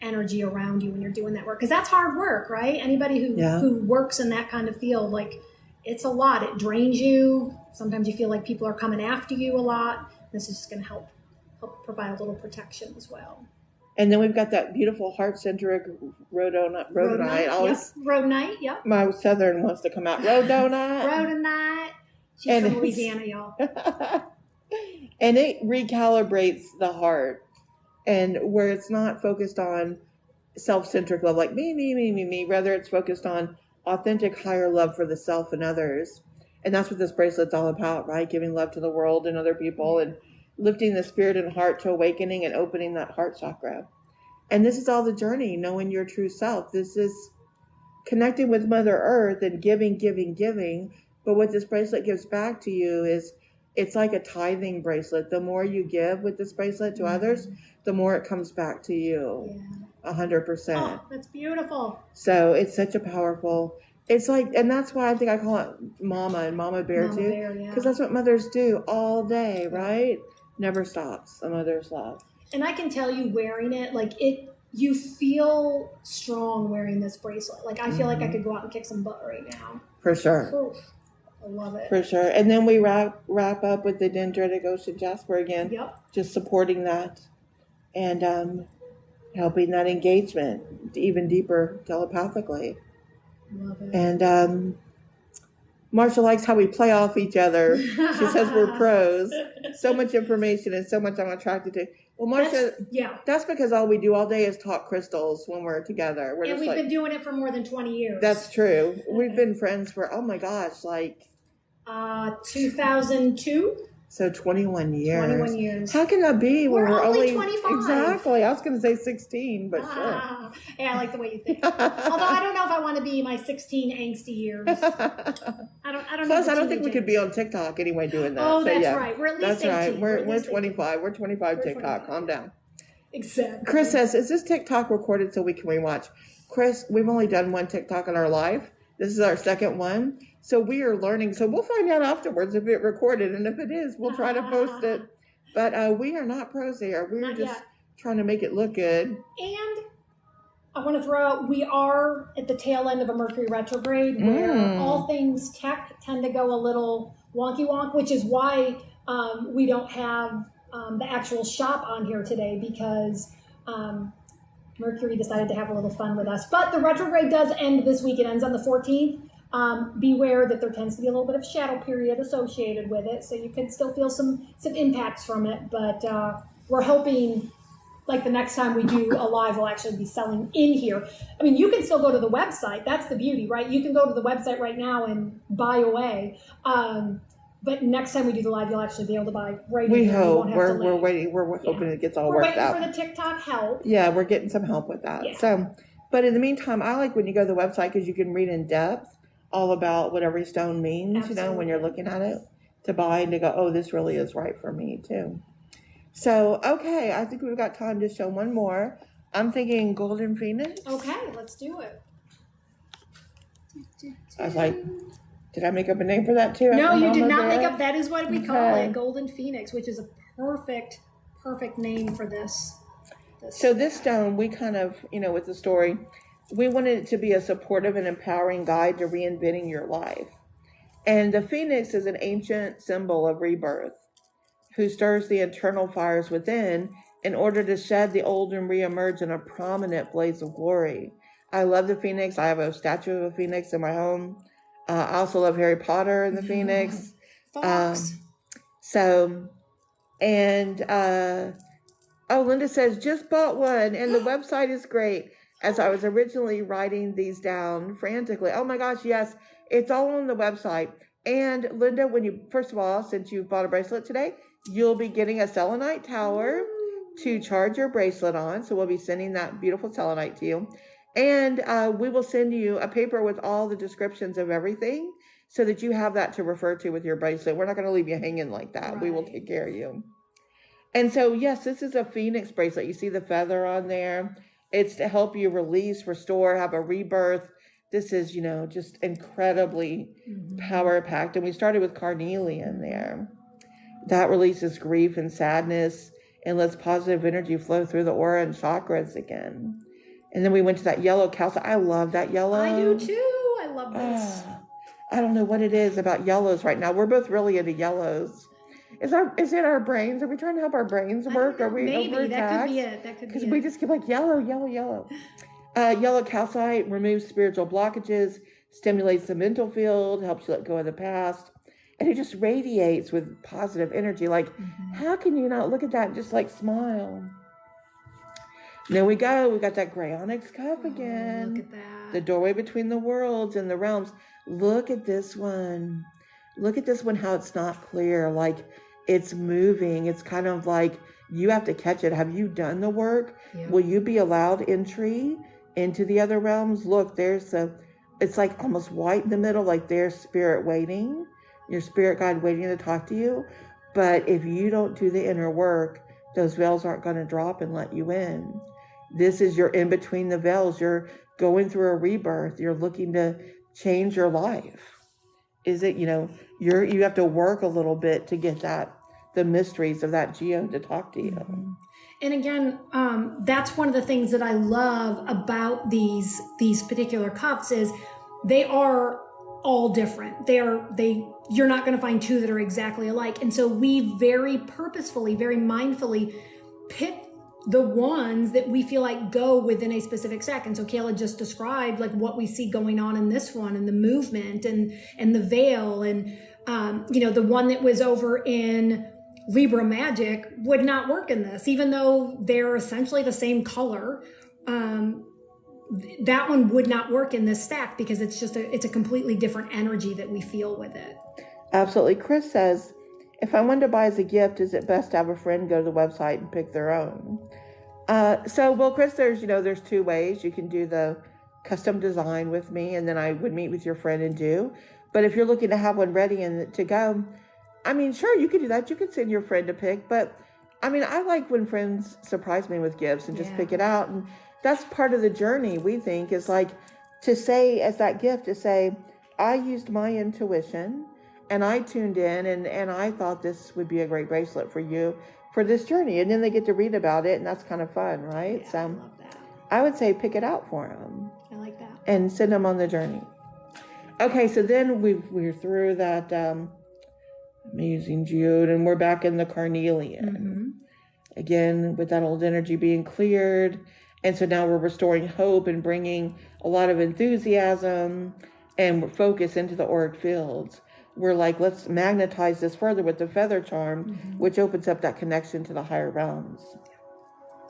energy around you when you're doing that work. Because that's hard work, right? Anybody who works in that kind of field, like, it's a lot. It drains you. Sometimes you feel like people are coming after you a lot. This is just going to help provide a little protection as well. And then we've got that beautiful heart-centric rhodonite. Rhodonite, yep. My southern wants to come out. Rhodonite. Rhodonite. She's from Louisiana, y'all. And it recalibrates the heart, and where it's not focused on self-centric love, like me. Rather, it's focused on authentic, higher love for the self and others. And that's what this bracelet's all about, right? Giving love to the world and other people, and lifting the spirit and heart to awakening and opening that heart chakra. And this is all the journey, knowing your true self. This is connecting with Mother Earth and giving. But what this bracelet gives back to you is, it's like a tithing bracelet. The more you give with this bracelet to others, the more it comes back to you. 100%. Oh, that's beautiful. So it's such a powerful, it's like, and that's why I think I call it Mama and Mama Bear Mama too. Bear, yeah. Because that's what mothers do all day, right? Never stops. A mother's love. And I can tell you, wearing it, like you feel strong wearing this bracelet. Like I feel like I could go out and kick some butt right now. For sure. Oof, I love it. For sure. And then we wrap up with the dendritic ocean jasper again. Yep. Just supporting that and helping that engagement even deeper telepathically. Love it. And Marsha likes how we play off each other. She says we're pros. So much information and so much I'm attracted to. Well, Marsha, that's because all we do all day is talk crystals when we're together. And we've been doing it for more than 20 years. That's true. We've been friends for, oh my gosh, like 2002. So 21 years. 21 years. How can that be when we're only 25? Exactly. I was going to say 16, but sure. Yeah, I like the way you think. Although I don't know if I want to be my 16 angsty years. I don't. Plus, I don't think we could be on TikTok anyway doing that. Oh, so, that's right. We're at least 18. Right. We're 25. We're 25 TikTok. 25. Calm down. Exactly. Chris says, "Is this TikTok recorded so we can rewatch?" Chris, we've only done one TikTok in our life. This is our second one. So we are learning. So we'll find out afterwards if it recorded. And if it is, we'll try to post it. But we are not pros here. We're just trying to make it look good. And I want to throw out, we are at the tail end of a Mercury retrograde where all things tech tend to go a little wonky wonk, which is why we don't have the actual shop on here today, because Mercury decided to have a little fun with us. But the retrograde does end this week. It ends on the 14th. Beware that there tends to be a little bit of shadow period associated with it, so you can still feel some impacts from it. But we're hoping, like the next time we do a live, we'll actually be selling in here. I mean, you can still go to the website. That's the beauty, right? You can go to the website right now and buy away. But next time we do the live, you'll actually be able to buy right we here. Hope. We're waiting. We're hoping it gets all worked out. We're waiting for the TikTok help. Yeah, we're getting some help with that. Yeah. So, but in the meantime, I like when you go to the website because you can read in depth all about what every stone means, Absolutely. when you're looking at it to buy and to go, oh, this really is right for me too. So, okay, I think we've got time to show one more. I'm thinking Golden Phoenix. Okay, let's do it. I was like, did I make up a name for that too? No, you did not make up. That is what we call it, Golden Phoenix, which is a perfect name for this. So this stone, we kind of, with the story, we wanted it to be a supportive and empowering guide to reinventing your life. And the phoenix is an ancient symbol of rebirth, who stirs the internal fires within in order to shed the old and reemerge in a prominent blaze of glory. I love the phoenix. I have a statue of a phoenix in my home. I also love Harry Potter and the phoenix. Fox. Linda says, just bought one and the website is great. As I was originally writing these down frantically. Oh my gosh, yes, it's all on the website. And Linda, first of all, since you bought a bracelet today, you'll be getting a selenite tower to charge your bracelet on. So we'll be sending that beautiful selenite to you. And we will send you a paper with all the descriptions of everything so that you have that to refer to with your bracelet. We're not going to leave you hanging like that. Right. We will take care of you. And so, yes, this is a phoenix bracelet. You see the feather on there. It's to help you release, restore, have a rebirth. This is, just incredibly power-packed. And we started with carnelian there. That releases grief and sadness and lets positive energy flow through the aura and chakras again. And then we went to that yellow calcite. I love that yellow. I do too. I love this. I don't know what it is about yellows right now. We're both really into yellows. Is it our brains? Are we trying to help our brains work? Are we maybe overtaxed? That could be it. Because we just keep like yellow. Yellow calcite removes spiritual blockages, stimulates the mental field, helps you let go of the past. and it just radiates with positive energy. Like, how can you not look at that and just like smile? There we go. We got that gray onyx cup again. Look at that. The doorway between the worlds and the realms. Look at this one. Look at this one, how it's not clear. Like, it's moving. It's kind of like you have to catch it. Have you done the work? Yep. Will you be allowed entry into the other realms? Look, it's like almost white in the middle, like there's spirit waiting, your spirit guide waiting to talk to you. But if you don't do the inner work, those veils aren't going to drop and let you in. This is your in between the veils. You're going through a rebirth. You're looking to change your life. Is it, you have to work a little bit to get the mysteries of that geo to talk to you. And again, that's one of the things that I love about these particular cups is they are all different. You're not going to find two that are exactly alike. And so we very purposefully, very mindfully pick the ones that we feel like go within a specific stack. And so Kayla just described like what we see going on in this one and the movement and the veil and, the one that was over in Libra Magic would not work in this, even though they're essentially the same color. That one would not work in this stack because it's a completely different energy that we feel with it. Absolutely. Chris says, if I wanted to buy as a gift, is it best to have a friend go to the website and pick their own? Chris, there's two ways. You can do the custom design with me, and then I would meet with your friend and do. But if you're looking to have one ready and to go, sure, you could do that. You could send your friend to pick. But, I like when friends surprise me with gifts and just pick it out. And that's part of the journey, we think, is like to say, as that gift, to say, I used my intuition and I tuned in and I thought this would be a great bracelet for you for this journey. And then they get to read about it, and that's kind of fun, right? Yeah, I love that. I would say pick it out for them. I like that. And send them on the journey. Okay, so then we're through that amazing geode, and we're back in the carnelian. Again, with that old energy being cleared. And so now we're restoring hope and bringing a lot of enthusiasm and focus into the auric fields. We're like, let's magnetize this further with the feather charm, which opens up that connection to the higher realms.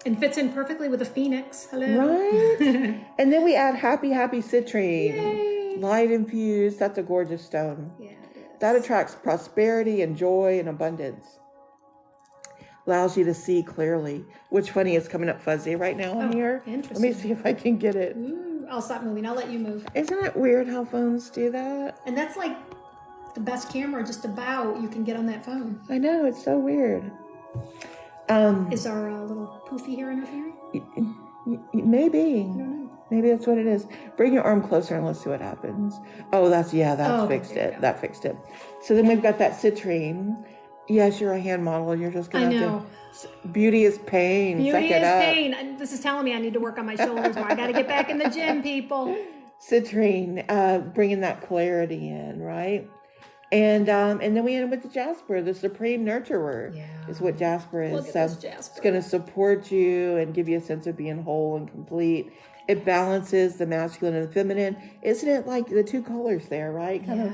And fits in perfectly with a phoenix. Hello. Right? And then we add happy citrine. Yay. Light infused. That's a gorgeous stone. Yeah, it is. That attracts prosperity and joy and abundance. Allows you to see clearly. Which funny is coming up fuzzy right now on here. Interesting. Let me see if I can get it. Ooh, I'll stop moving. I'll let you move. Isn't it weird how phones do that? And that's like the best camera just about you can get on that phone. I know, it's so weird. Is our little poofy here interfering? Maybe. I don't know. Maybe that's what it is. Bring your arm closer and let's see what happens. Oh, that's fixed it. That fixed it. So then we've got that citrine. Yes, you're a hand model. You're just going to have to. Beauty is pain. Beauty is pain. This is telling me I need to work on my shoulders more. I got to get back in the gym, people. Citrine, bringing that clarity in, right? And then we end with the jasper, the supreme nurturer, is what jasper is. Look at this jasper. It's going to support you and give you a sense of being whole and complete. It balances the masculine and the feminine. Isn't it like the two colors there, right? Kind of.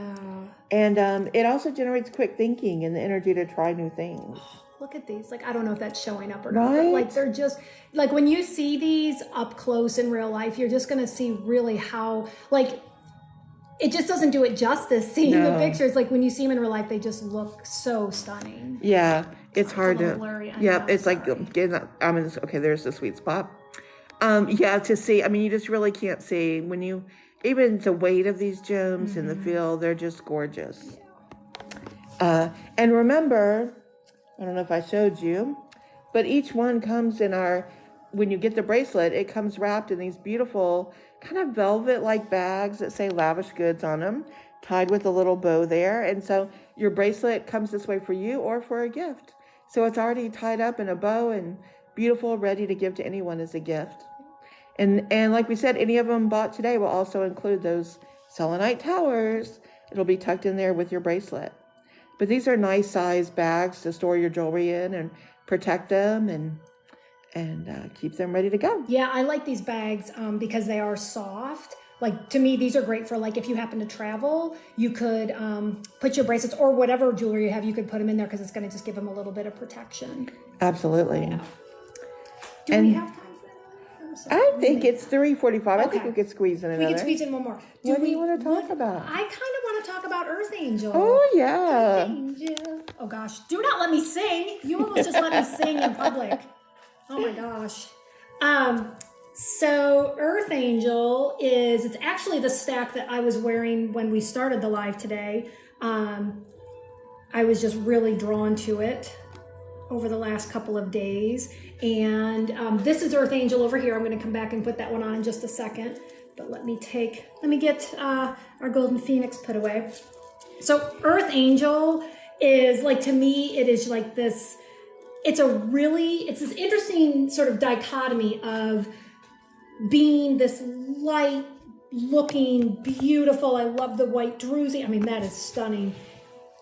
And it also generates quick thinking and the energy to try new things. Look at these. Like, I don't know if that's showing up or not. Right? But like, they're just, like, when you see these up close in real life, you're just going to see really how, like, it just doesn't do it justice seeing the pictures. Like, when you see them in real life, they just look so stunning. Yeah, it's hard a to. little blurry. Yeah, it's like getting. There's the sweet spot. To see. You just really can't see when you. Even the weight of these gems in the field, they're just gorgeous. And remember, I don't know if I showed you, but each one comes in when you get the bracelet, it comes wrapped in these beautiful kind of velvet-like bags that say Lavish Goods on them, tied with a little bow there. And so your bracelet comes this way for you or for a gift. So it's already tied up in a bow and beautiful, ready to give to anyone as a gift. And like we said, any of them bought today will also include those selenite towers. It'll be tucked in there with your bracelet. But these are nice size bags to store your jewelry in and protect them and keep them ready to go. Yeah, I like these bags because they are soft. like, to me, these are great for, like, if you happen to travel, you could put your bracelets or whatever jewelry you have, you could put them in there because it's going to just give them a little bit of protection. Absolutely. Yeah. Do we have time for that? I think it's 3:45. I think we could squeeze in another. We can squeeze in one more. What do you want to talk about? I kind of want to talk about Earth Angel. Oh, yeah. Earth Angel. Oh, gosh. Do not let me sing. You almost just let me sing in public. Oh, my gosh. So Earth Angel it's actually the stack that I was wearing when we started the live today. I was just really drawn to it over the last couple of days. And this is Earth Angel over here. I'm going to come back and put that one on in just a second. But let me get our golden phoenix put away. So Earth Angel is, like, to me, it is like this, it's this interesting sort of dichotomy of being this light looking, beautiful, I love the white druzy. I mean, that is stunning.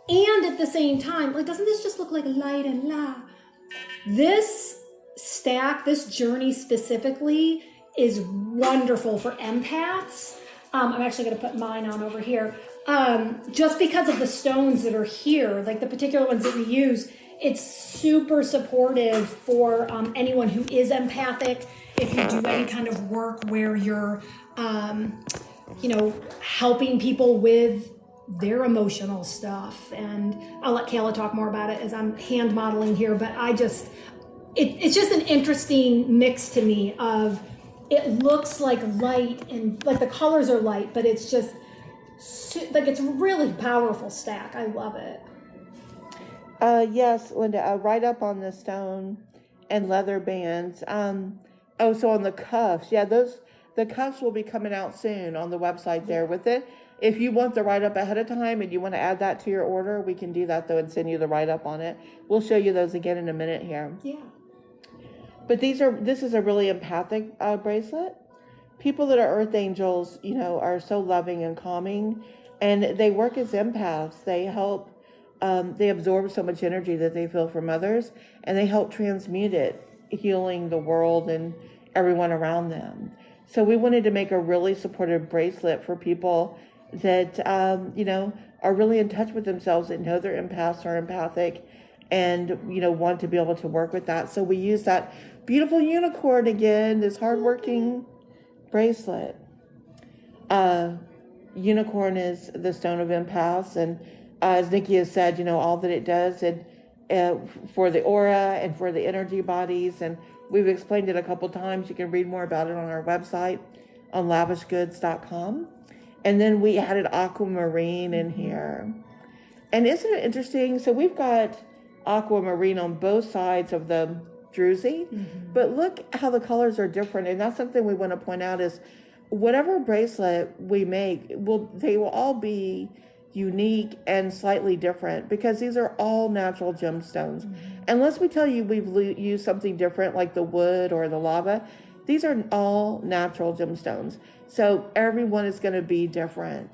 And at the same time, like, doesn't this just look like light and la? This stack, this journey specifically, is wonderful for empaths. I'm actually going to put mine on over here. Just because of the stones that are here, like the particular ones that we use, it's super supportive for anyone who is empathic. If you do any kind of work where you're, helping people with their emotional stuff. And I'll let Kayla talk more about it as I'm hand modeling here, but it's just an interesting mix to me of, it looks like light and like the colors are light, but it's just like, it's a really powerful stack. I love it. Yes, Linda, right up on the stone and leather bands. So on the cuffs, the cuffs will be coming out soon on the website there with it. If you want the write-up ahead of time and you want to add that to your order, we can do that, though, and send you the write-up on it. We'll show you those again in a minute here. Yeah. But this is a really empathic bracelet. People that are Earth Angels, are so loving and calming, and they work as empaths. They help, they absorb so much energy that they feel from others, and they help transmute it, healing the world and everyone around them. So we wanted to make a really supportive bracelet for people that, are really in touch with themselves and know they're empaths or empathic and, want to be able to work with that. So we use that beautiful unicorn again, this hardworking bracelet. Unicorn is the stone of empaths. And as Nikki has said, all that it does for the aura and for the energy bodies. And we've explained it a couple times. You can read more about it on our website on lavishgoods.com. And then we added aquamarine in here. And isn't it interesting? So we've got aquamarine on both sides of the druzy, but look how the colors are different. And that's something we want to point out is whatever bracelet we make, they will all be unique and slightly different because these are all natural gemstones. Unless we tell you we've used something different like the wood or the lava, these are all natural gemstones. So everyone is going to be different,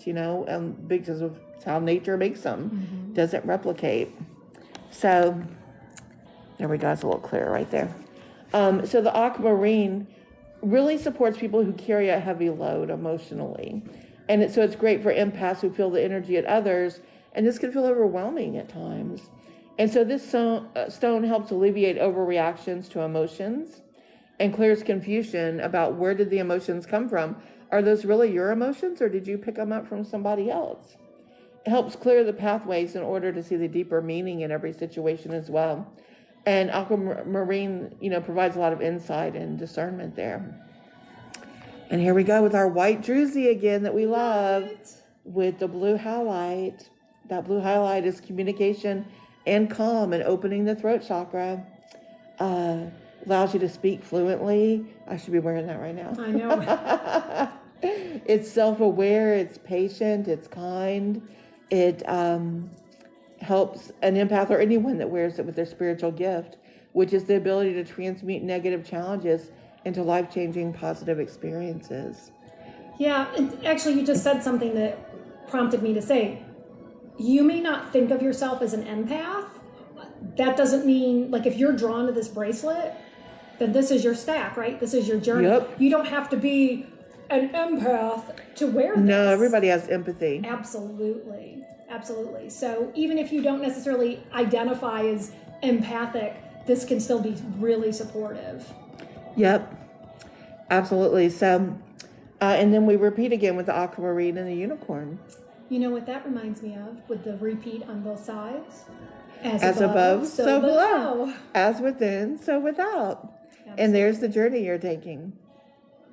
because of how nature makes them. Doesn't replicate. So there we go. It's a little clearer right there. So the aquamarine really supports people who carry a heavy load emotionally. And so it's great for empaths who feel the energy at others. And this can feel overwhelming at times. And so this stone helps alleviate overreactions to emotions and clears confusion about where did the emotions come from. Are those really your emotions or did you pick them up from somebody else? It helps clear the pathways in order to see the deeper meaning in every situation as well. And aquamarine, provides a lot of insight and discernment there. And here we go with our white druzy again that we love with the blue highlight. That blue highlight is communication and calm and opening the throat chakra. Allows you to speak fluently. I should be wearing that right now. I know. It's self-aware, it's patient, it's kind. It helps an empath or anyone that wears it with their spiritual gift, which is the ability to transmute negative challenges into life-changing positive experiences. Yeah, actually you just said something that prompted me to say, you may not think of yourself as an empath. That doesn't mean, like, if you're drawn to this bracelet, then this is your stack, right? This is your journey. Yep. You don't have to be an empath to wear this. No, everybody has empathy. Absolutely. Absolutely. So even if you don't necessarily identify as empathic, this can still be really supportive. Yep. Absolutely. So, and then we repeat again with the aquamarine and the unicorn. You know what that reminds me of with the repeat on both sides? As above, so below. As within, so without. Absolutely. And there's the journey you're taking.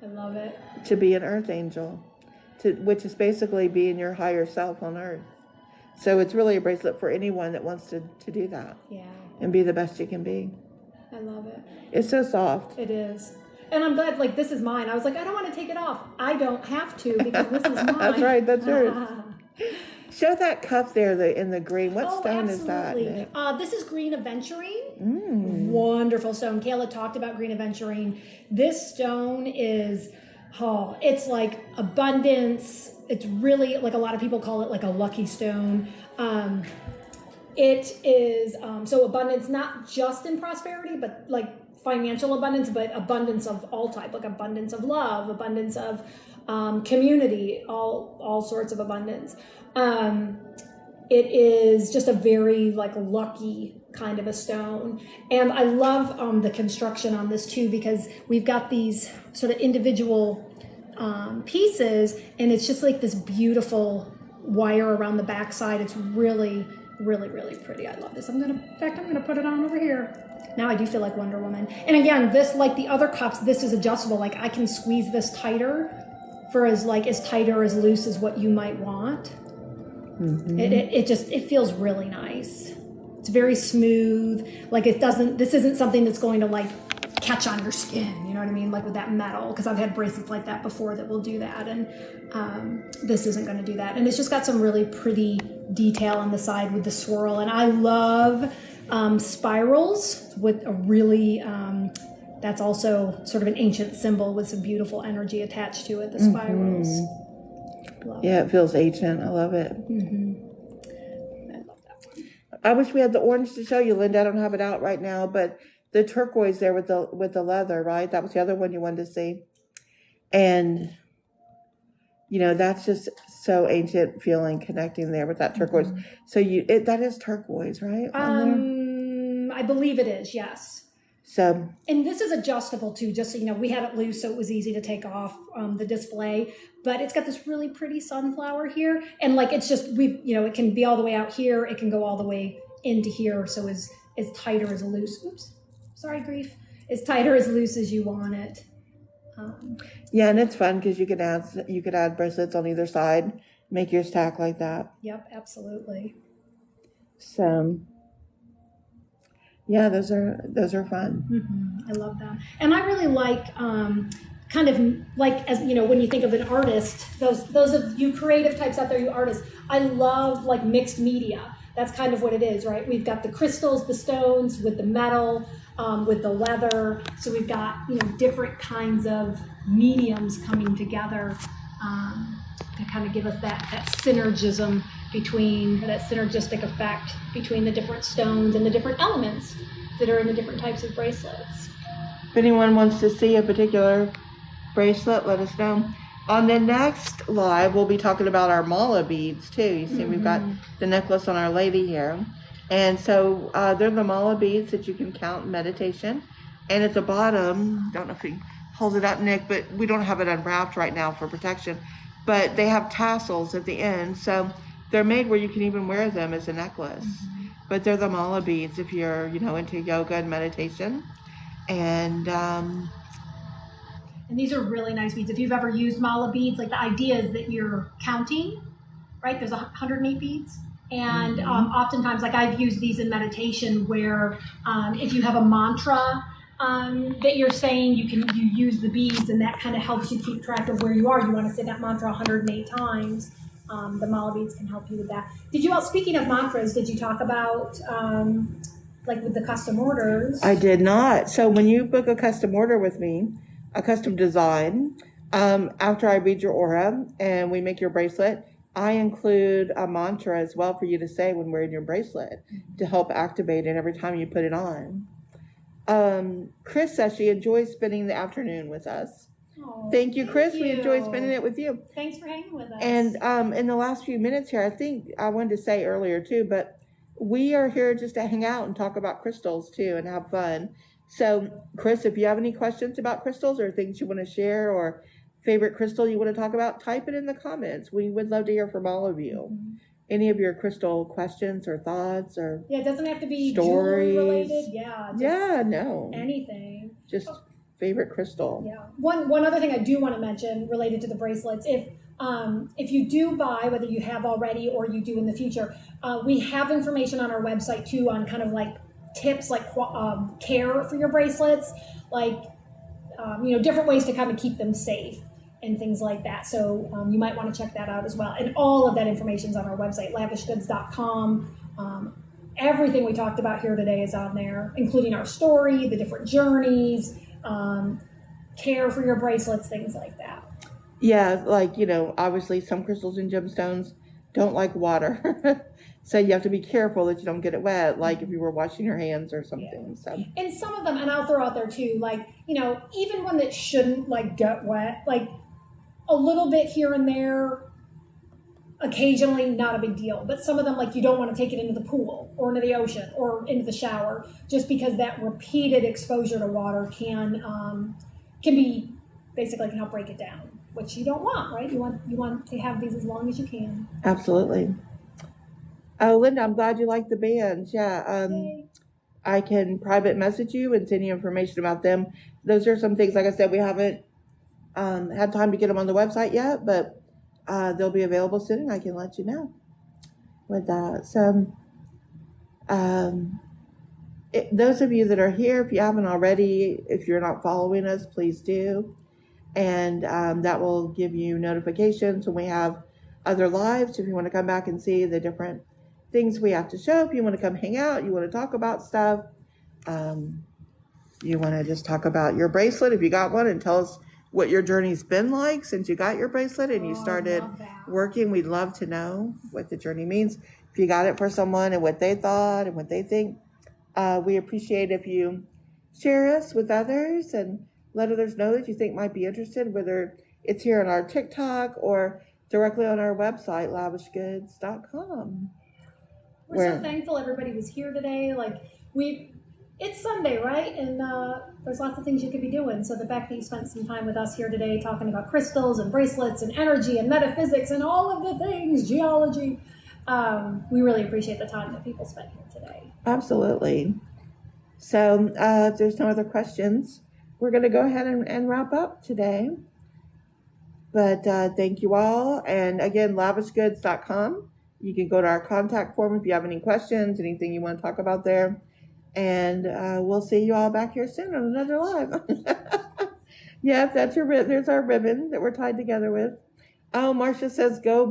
I love it. To be an earth angel, which is basically being your higher self on earth. So it's really a bracelet for anyone that wants to do that. Yeah. And be the best you can be. I love it. It's so soft. It is. And I'm glad, like, this is mine. I was like, I don't want to take it off. I don't have to because this is mine. That's right. That's yours. Show that cup there in the green. What stone is that? This is green aventurine. Wonderful stone. Kayla talked about green aventurine. This stone is, it's like abundance. It's really, like, a lot of people call it like a lucky stone. It is, so abundance, not just in prosperity, but like financial abundance, but abundance of all type, like abundance of love, abundance of community, all sorts of abundance. It is just a very like lucky kind of a stone. And I love the construction on this too, because we've got these sort of individual pieces, and it's just like this beautiful wire around the backside. It's really, really, really pretty. I love this. I'm gonna put it on over here. Now I do feel like Wonder Woman. And again, this, like the other cups, this is adjustable. Like I can squeeze this tighter for as tight or as loose as what you might want. Mm-hmm. It feels really nice. It's very smooth. Like this isn't something that's going to like catch on your skin. You know what I mean? Like with that metal, because I've had bracelets like that before that will do that. And this isn't going to do that. And it's just got some really pretty detail on the side with the swirl. And I love spirals with a really, that's also sort of an ancient symbol with some beautiful energy attached to it, the spirals. Mm-hmm. Yeah, it feels ancient. I love it. Mm-hmm. I love that one. I wish we had the orange to show you, Linda. I don't have it out right now, but the turquoise there with the leather, right? That was the other one you wanted to see. And, that's just so ancient feeling connecting there with that turquoise. Mm-hmm. So that is turquoise, right? I believe it is, yes. So, and this is adjustable too, just so you know, we had it loose, so it was easy to take off the display, but it's got this really pretty sunflower here. And like, it's just, it can be all the way out here. It can go all the way into here. So as tight or as loose, as tight or as loose as you want it. Yeah. And it's fun because you could add bracelets on either side, make yours tack like that. Yep. Absolutely. So yeah, those are fun. Mm-hmm. I love them. And I really like, kind of like, as when you think of an artist, those of you creative types out there, you artists, I love like mixed media. That's kind of what it is, right? We've got the crystals, the stones with the metal, with the leather. So we've got, different kinds of mediums coming together to kind of give us that synergism that synergistic effect between the different stones and the different elements that are in the different types of bracelets. If anyone wants to see a particular bracelet, let us know. On the next live, we'll be talking about our mala beads too. You see, we've got the necklace on Our Lady here. And so they're the mala beads that you can count in meditation. And at the bottom, don't know if you can hold it up, Nick, but we don't have it unwrapped right now for protection. But they have tassels at the end. So they're made where you can even wear them as a necklace. Mm-hmm. But they're the mala beads if you're, into yoga and meditation. And these are really nice beads. If you've ever used mala beads, like the idea is that you're counting, right? There's 108 beads. And oftentimes, like I've used these in meditation where if you have a mantra that you're saying, you use the beads, and that kind of helps you keep track of where you are. You want to say that mantra 108 times. The mala beads can help you with that. Speaking of mantras, did you talk about like with the custom orders? I did not. So when you book a custom order with me, a custom design, after I read your aura and we make your bracelet, I include a mantra as well for you to say when wearing your bracelet to help activate it every time you put it on. Chris says she enjoys spending the afternoon with us. Oh, Thank you, Chris. thank We enjoyed you. spending it with you. Thanks for hanging with us. And in the last few minutes here, I think I wanted to say earlier too, but we are here just to hang out and talk about crystals too and have fun. So, Chris, if you have any questions about crystals or things you want to share or favorite crystal you want to talk about, type it in the comments. We would love to hear from all of you. Mm-hmm. Any of your crystal questions or thoughts or it doesn't have to be stories. jewelry related. No. Anything. Just favorite crystal. Yeah. One other thing I do want to mention related to the bracelets, if you do buy, whether you have already or you do in the future, we have information on our website too on kind of like tips like care for your bracelets, like different ways to kind of keep them safe and things like that. So you might want to check that out as well. And all of that information is on our website, lavishgoods.com. Everything we talked about here today is on there, including our story, the different journeys, care for your bracelets, things like that. Yeah, like, obviously some crystals and gemstones don't like water. So you have to be careful that you don't get it wet, like if you were washing your hands or something. Yeah. So. And some of them, and I'll throw out there too, like, even one that shouldn't like get wet, like a little bit here and there, occasionally, not a big deal. But some of them, like, you don't want to take it into the pool or into the ocean or into the shower, just because that repeated exposure to water can be basically can help break it down, which you don't want, right? You want to have these as long as you can. Absolutely. Oh, Linda, I'm glad you like the bands. Yeah. I can private message you and send you information about them. Those are some things, like I said, we haven't had time to get them on the website yet, but they'll be available soon. I can let you know with that. So those of you that are here, if you haven't already, if you're not following us, please do. And that will give you notifications when we have other lives. If you want to come back and see the different things we have to show, if you want to come hang out, you want to talk about stuff, you want to just talk about your bracelet if you got one, and tell us what your journey's been like since you got your bracelet and you started working. We'd love to know what the journey means. If you got it for someone and what they thought and what they think, we appreciate if you share us with others and let others know that you think might be interested, whether it's here on our TikTok or directly on our website, lavishgoods.com. We're so thankful everybody was here today. It's Sunday, right? And there's lots of things you could be doing. So the fact that you spent some time with us here today talking about crystals and bracelets and energy and metaphysics and all of the things, geology, we really appreciate the time that people spent here today. Absolutely. So if there's no other questions, we're going to go ahead and wrap up today. But thank you all. And again, lavishgoods.com. You can go to our contact form if you have any questions, anything you want to talk about there. And we'll see you all back here soon on another live. Yes, there's our ribbon that we're tied together with. Oh, Marcia says go